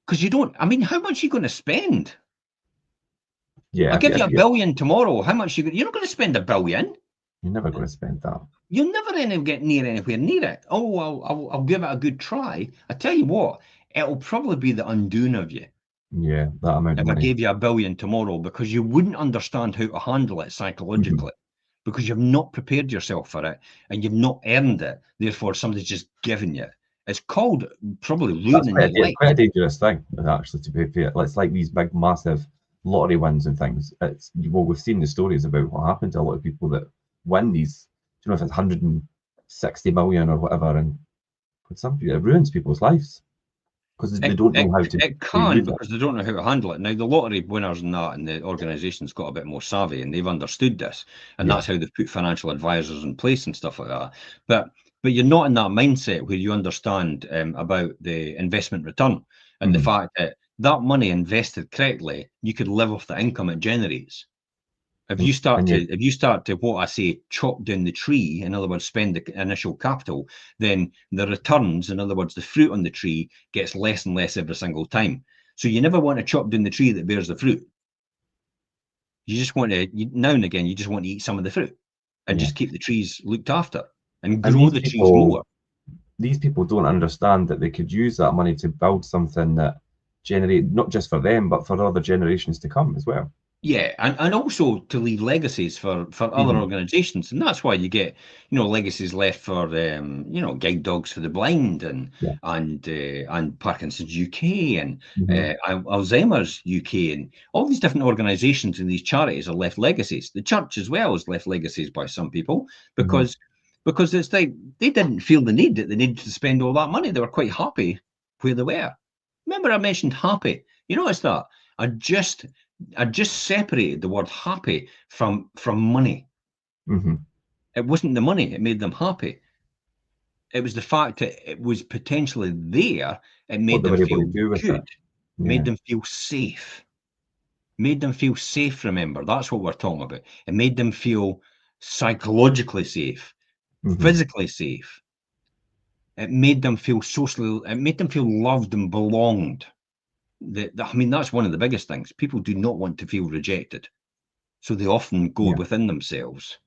Because you don't, I mean, how much are you going to spend? Yeah. I'll give you $1 billion tomorrow. How much you're not going to spend $1 billion. You're never going to spend that. You'll never get anywhere near it. Oh, I'll give it a good try. I tell you what, it'll probably be the undoing of you. Yeah, that amount of money. If I gave you $1 billion tomorrow, because you wouldn't understand how to handle it psychologically. Because you've not prepared yourself for it and you've not earned it. Therefore, somebody's just given you. It's called probably ruining your life. It's quite a dangerous thing, actually, to be fair. It's like these big, massive lottery wins and things. We've seen the stories about what happened to a lot of people that win these. If it's 160 million or whatever, and it ruins people's lives. Because they don't know how to. It can, because they don't know how to handle it. Now, the lottery winners and the organisation's got a bit more savvy, and they've understood this, and that's how they've put financial advisors in place and stuff like that. But you're not in that mindset where you understand about the investment return and the fact that money invested correctly, you could live off the income it generates. If you start to what I say, chop down the tree, in other words, spend the initial capital, then the returns, in other words, the fruit on the tree gets less and less every single time. So you never want to chop down the tree that bears the fruit. You just want to, now and again, you just want to eat some of the fruit. and Yeah. just keep the trees looked after and And grow the trees more. these people don't understand that they could use that money to build something that generate not just for them, but for other generations to come as well. Yeah, and also to leave legacies for other organisations, and that's why you get legacies left for guide dogs for the blind and Parkinson's UK and Alzheimer's UK and all these different organisations and these charities are left legacies. The church as well is left legacies by some people because it's like they didn't feel the need that they needed to spend all that money. They were quite happy where they were. Remember, I mentioned happy. You notice that I just separated the word happy from money. It wasn't the money that made them happy. It was the fact that it was potentially there. It made them feel good, made them feel safe. Made them feel safe, remember. That's what we're talking about. It made them feel psychologically safe, physically safe. It made them feel it made them feel loved and belonged. I mean, that's one of the biggest things. People do not want to feel rejected. So they often go within themselves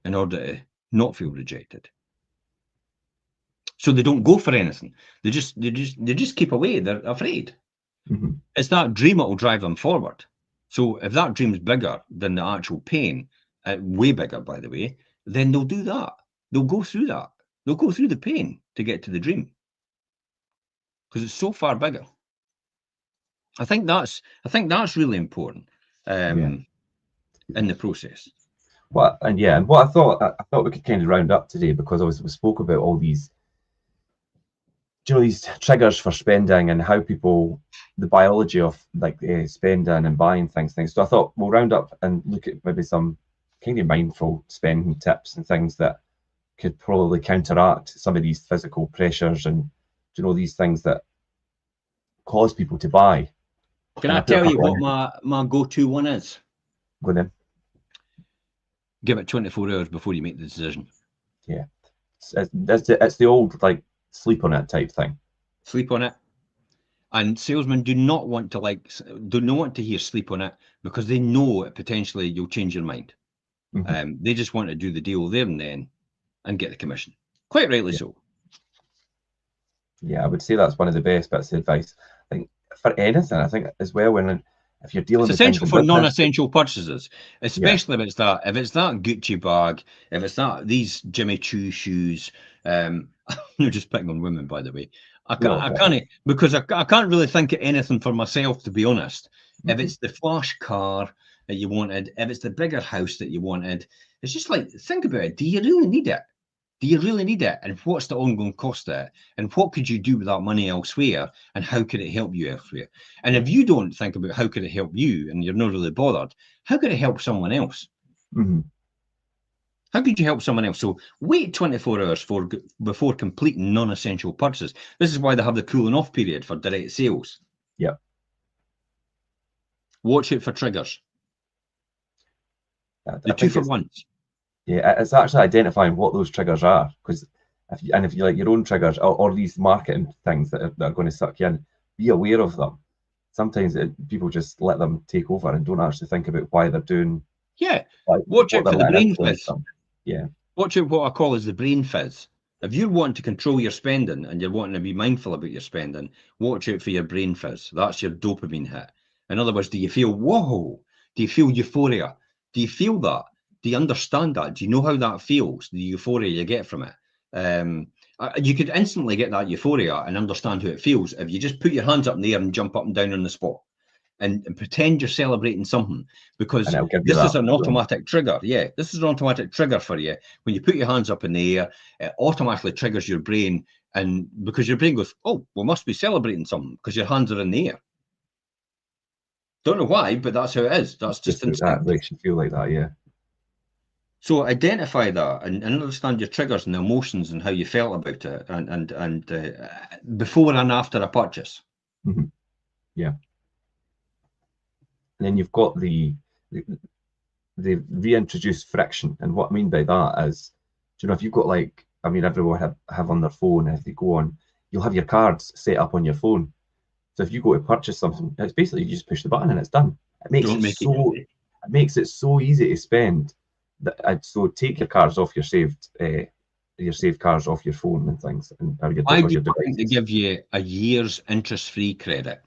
in order to not feel rejected. So they don't go for anything. They just keep away. They're afraid. It's that dream that will drive them forward. So if that dream's bigger than the actual pain, way bigger, by the way, then they'll do that. They'll go through that. They'll go through the pain to get to the dream because it's so far bigger. I think that's really important in the process. What I thought we could kind of round up today, because we spoke about all these, these triggers for spending and how people, the biology of like spending and buying things. So I thought we'll round up and look at maybe some kind of mindful spending tips and things that could probably counteract some of these physical pressures and these things that cause people to buy. Can I tell you what my go-to one is? Go then. Give it 24 hours before you make the decision. Yeah, it's the old like sleep on it type thing. Sleep on it. And salesmen do not want to hear sleep on it, because they know potentially you'll change your mind. They just want to do the deal there and then and get the commission. Quite rightly so. Yeah, I would say that's one of the best bits of advice. I think for anything, I think as well, if you're dealing it's essential for non-essential purchases, especially if it's that Gucci bag, if it's these Jimmy Choo shoes. I'm just picking on women, by the way. I can't because I can't really think of anything for myself, to be honest. If it's the flash car that you wanted, if it's the bigger house that you wanted, it's just like, think about it. Do you really need it? Do you really need it? And what's the ongoing cost of it? And what could you do with that money elsewhere? And how could it help you elsewhere? And if you don't think about how could it help you and you're not really bothered, how could it help someone else? How could you help someone else? So wait 24 hours before completing non-essential purchases. This is why they have the cooling off period for direct sales. Yeah. Watch it for triggers. The 2 for 1s. Yeah, it's actually identifying what those triggers are, because if you like your own triggers or these marketing things that are going to suck you in, be aware of them. Sometimes people just let them take over and don't actually think about why they're doing. Yeah, watch out for the brain fizz. Yeah, watch out what I call is the brain fizz. If you're wanting to control your spending and you're wanting to be mindful about your spending, watch out for your brain fizz. That's your dopamine hit. In other words, do you feel whoa? Do you feel euphoria? Do you feel that? Do you understand that? Do you know how that feels, the euphoria you get from it? You could instantly get that euphoria and understand how it feels if you just put your hands up in the air and jump up and down on the spot and pretend you're celebrating something, because this is an automatic trigger. Yeah, this is an automatic trigger for you. When you put your hands up in the air, it automatically triggers your brain, and because your brain goes, oh, we must be celebrating something because your hands are in the air. Don't know why, but that's how it is. That's just instinct. That makes you feel like that, yeah. So identify that and understand your triggers and the emotions and how you felt about it, and before and after a purchase. Yeah. And then you've got the reintroduced friction, and what I mean by that is, if you've got everyone have on their phone, if they go on, you'll have your cards set up on your phone. So if you go to purchase something, it's basically you just push the button and it's done. It makes it so easy to spend. So take your cards off your saved cards off your phone and things, and or your I do your want them to devices. give you a year's interest-free credit,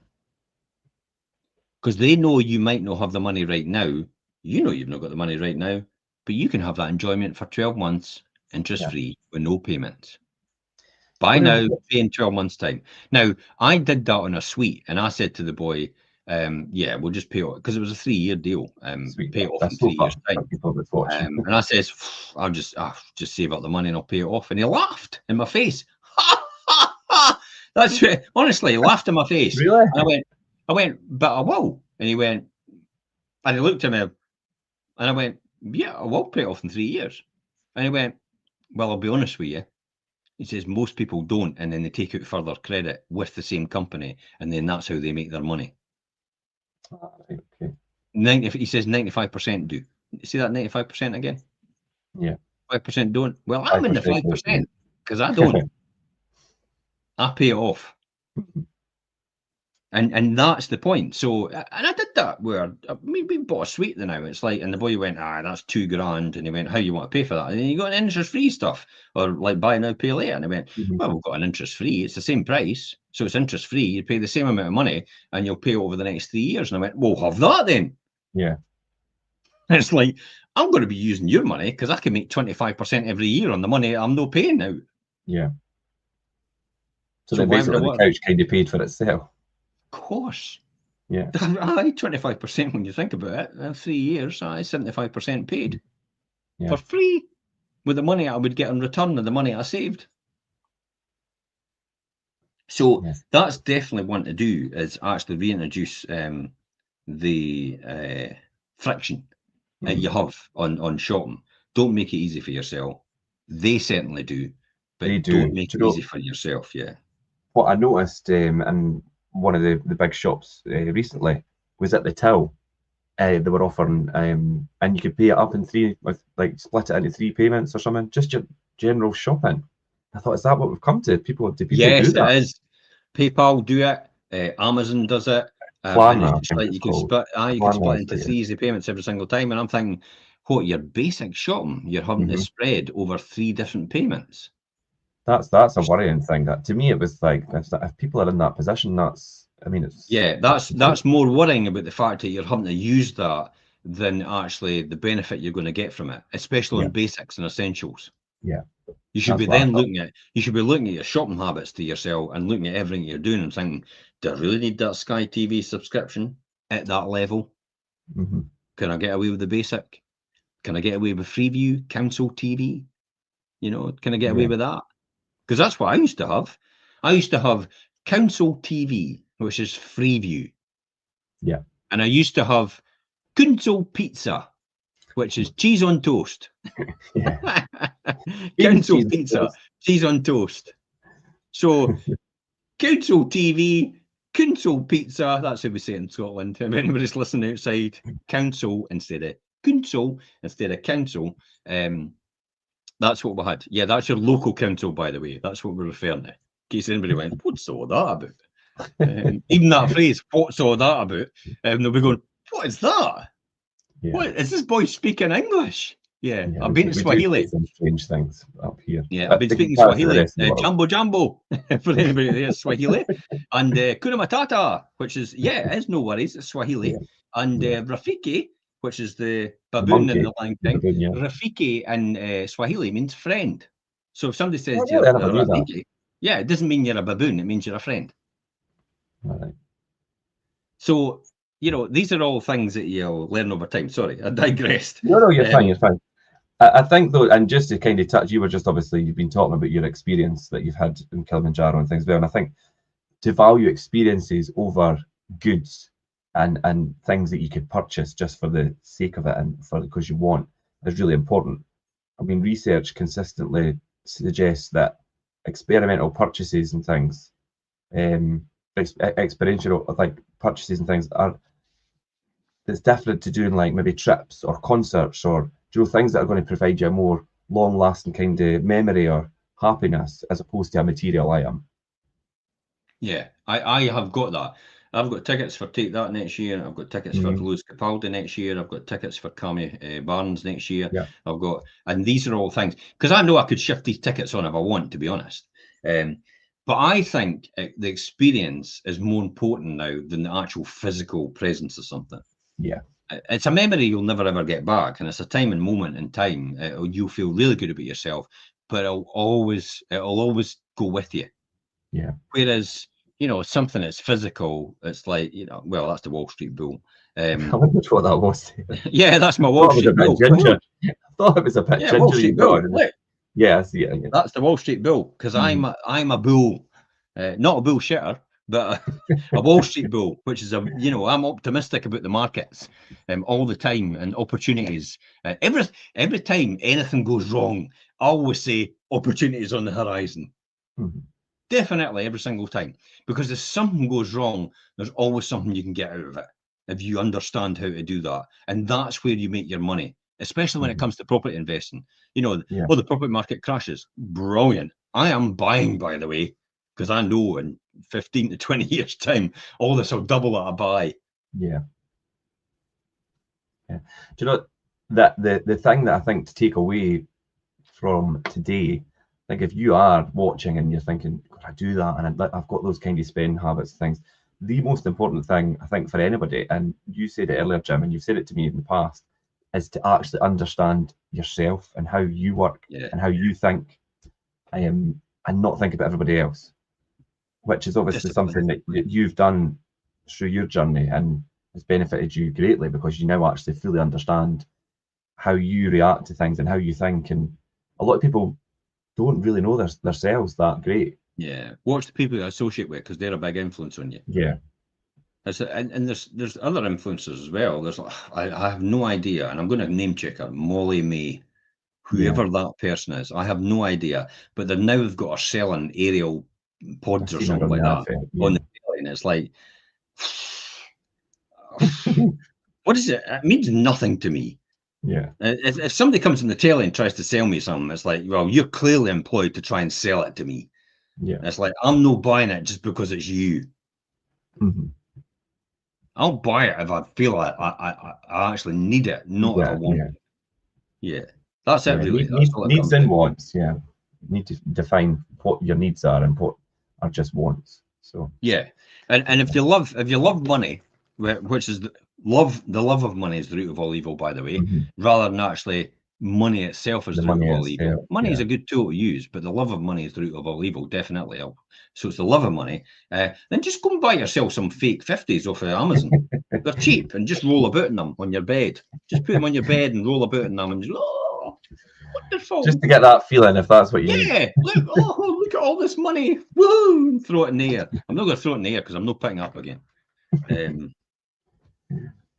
because they know you might not have the money right now. You know you've not got the money right now, but you can have that enjoyment for 12 months, interest-free, with no payments. Buy now, pay in 12 months' time. Now, I did that on a suite, and I said to the boy, yeah, we'll just pay it, because it was a 3-year deal. Pay it off in 3 years' time. And I says, I'll just save up the money and I'll pay it off. And he laughed in my face. That's it. Honestly, he laughed in my face. Really? And I went, but I will. And he went, and he looked at me, and I went, yeah, I will pay it off in 3 years. And he went, well, I'll be honest with you. He says most people don't, and then they take out further credit with the same company, and then that's how they make their money. Okay. He says 95% do. See that 95% again? Yeah. 5% don't. Well, I'm in the 5% because I don't. I pay it off. And that's the point. So, and I did that where we bought a suite now. It's like, and the boy went, that's $2,000. And he went, how you want to pay for that? And then you got an interest-free stuff, or like buy now, pay later. And I went, well, we've got an interest-free. It's the same price. So it's interest-free. You pay the same amount of money and you'll pay over the next 3 years. And I went, well, have that then. Yeah. And it's like, I'm going to be using your money because I can make 25% every year on the money I'm not paying now. Yeah. So then basically the couch kind of paid for itself. Of course. Yeah. 25% when you think about it. In 3 years, 75% paid for free with the money I would get in return and the money I saved. So that's definitely one to do, is actually reintroduce the friction that you have on shopping. Don't make it easy for yourself. They certainly do, but don't make it easy for yourself. Yeah. What I noticed in one of the big shops recently was at the till. They were offering, and you could pay it up in three, with like split it into 3 payments or something. Just your general shopping. I thought, is that what we've come to? People do that? Yes, it is. PayPal do it. Amazon does it. And it's just like you can split into 3 easy payments every single time. And I'm thinking, what, your basic shopping, you're having to spread over 3 different payments. That's a worrying thing. That to me, it was like, if people are in that position, that's more worrying about the fact that you're having to use that than actually the benefit you're going to get from it, especially on basics and essentials. Yeah. You should be looking at your shopping habits to yourself and looking at everything you're doing and thinking, do I really need that Sky TV subscription at that level? Can I get away with the basic? Can I get away with Freeview, Council TV? Can I get away with that? Because that's what I used to have. I used to have Council TV, which is Freeview. Yeah. And I used to have Council Pizza, which is cheese on toast. Council Pizza, cheese on toast. So Council TV, Council Pizza, that's how we say it in Scotland. If anybody's listening outside, Council instead of Council instead of Council. That's what we had. Yeah, that's your local council, by the way. That's what we're referring to. In case anybody went, what's all that about? Even that phrase, what's all that about? They'll be going, what is that? Yeah. What is this boy speaking English? Yeah, I've been to Swahili. Some strange things up here. Yeah, I've been speaking Swahili. Jambo, for anybody there, Swahili. And Kuna Matata, which is, it is no worries, it's Swahili. And Rafiki, which is the baboon in the Lion King. Rafiki in Swahili means friend. So if somebody says you're a Rafiki, it doesn't mean you're a baboon, it means you're a friend. Right. So, these are all things that you'll learn over time. Sorry, I digressed. No, you're fine, you're fine. I think, though, and just to kind of touch, you've been talking about your experience that you've had in Kilimanjaro and things as well. And I think to value experiences over goods and things that you could purchase just for the sake of it and because you want is really important. I mean, research consistently suggests that experimental purchases and things, experiential like purchases and things it's different to doing like maybe trips or concerts or things that are going to provide you a more long-lasting kind of memory or happiness as opposed to a material item. Yeah, I have got that. I've got tickets for Take That next year. I've got tickets for Lewis Capaldi next year. I've got tickets for Cami Barnes next year. Yeah. I've got, and these are all things, because I know I could shift these tickets on if I want, to be honest. But I think the experience is more important now than the actual physical presence of something. Yeah. It's a memory you'll never ever get back, and it's a time and moment in time. You'll feel really good about yourself, but it'll always go with you. Yeah. Whereas, you know, something that's physical, it's like, you know, well, that's the Wall Street Bull. I wonder what that was. Yeah, that's my Wall Street Bull. Ginger. I thought it was a bit Yeah, Wall Street Bull. Look, yeah, I see it. Yeah. that's the Wall Street Bull, because I'm a bull, not a bullshitter, but a Wall Street bull, which is I'm optimistic about the markets all the time, and opportunities. Every time anything goes wrong, I always say opportunities on the horizon. Definitely, every single time, because if something goes wrong, there's always something you can get out of it if you understand how to do that, and that's where you make your money. Especially when it comes to property investing. You know, the property market crashes. Brilliant. I am buying, by the way, because I know in 15 to 20 years' time, all this will double at a buy. Yeah. Do you know that the thing that I think to take away from today, like if you are watching and you're thinking, could I do that? And I've got those kind of spending habits, things. The most important thing, I think, for anybody, and you said it earlier, Jim, and you've said it to me in the past, is to actually understand yourself and how you work and how you think, and not think about everybody else, which is obviously something that you've done through your journey and has benefited you greatly, because you now actually fully understand how you react to things and how you think. And a lot of people don't really know themselves that great. Yeah, watch the people you associate with, because they're a big influence on you. Yeah. And there's other influencers as well. I have no idea, and I'm going to name check her, Molly May, whoever that person is. I have no idea, but they've got her selling aerial pods or something like that on the telly, and it's like, what is it? It means nothing to me. Yeah. If somebody comes on the telly and tries to sell me something, it's like, well, you're clearly employed to try and sell it to me. Yeah. It's like, I'm not buying it just because it's you. I'll buy it if I feel I actually need it, not if I want it. Yeah, that's it, really. Needs and wants. Yeah, you need to define what your needs are and what are just wants. So yeah, and if you love money, which is the love of money is the root of all evil, by the way, rather than actually money itself is the root of all evil. Money is a good tool to use, but the love of money is the root of all evil, definitely. So it's the love of money. Then just go and buy yourself some fake 50s off of Amazon. They're cheap, and just roll about in them on your bed. Just put them on your bed and roll about in them, and just, wonderful. Just to get that feeling, if that's what you need. Yeah, look at all this money. Woo! And throw it in the air. I'm not going to throw it in the air because I'm not picking up again.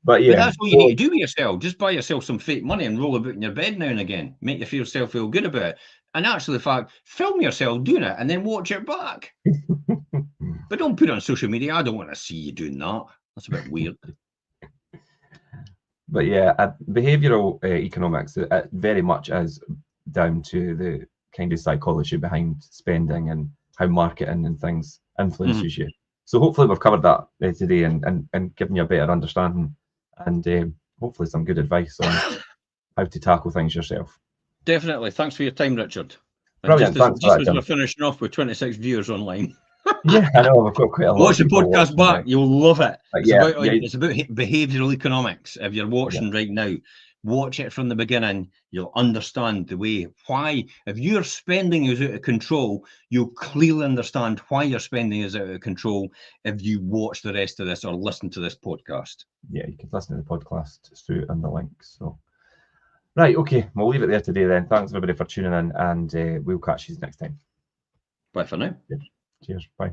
But that's what you need to do with yourself. Just buy yourself some fake money and roll about in your bed now and again. Make yourself feel good about it. And actually, in fact, film yourself doing it and then watch it back. But don't put it on social media. I don't want to see you doing that. That's a bit weird. But behavioural economics, it very much is down to the kind of psychology behind spending and how marketing and things influences you. So hopefully we've covered that today and given you a better understanding and hopefully some good advice on how to tackle things yourself. Definitely. Thanks for your time, Richard. Brilliant. Just as we're finishing off with 26 viewers online. Yeah, I know. We've got quite a lot. Watch the podcast back. You'll love it. It's about behavioural economics. If you're watching right now, watch it from the beginning. You'll understand the way, why, if your spending is out of control, you'll clearly understand why your spending is out of control if you watch the rest of this or listen to this podcast. Yeah, you can listen to the podcast through in the links. So, right, okay, we'll leave it there today then. Thanks everybody for tuning in, and we'll catch you next time. Bye for now. Cheers. Bye.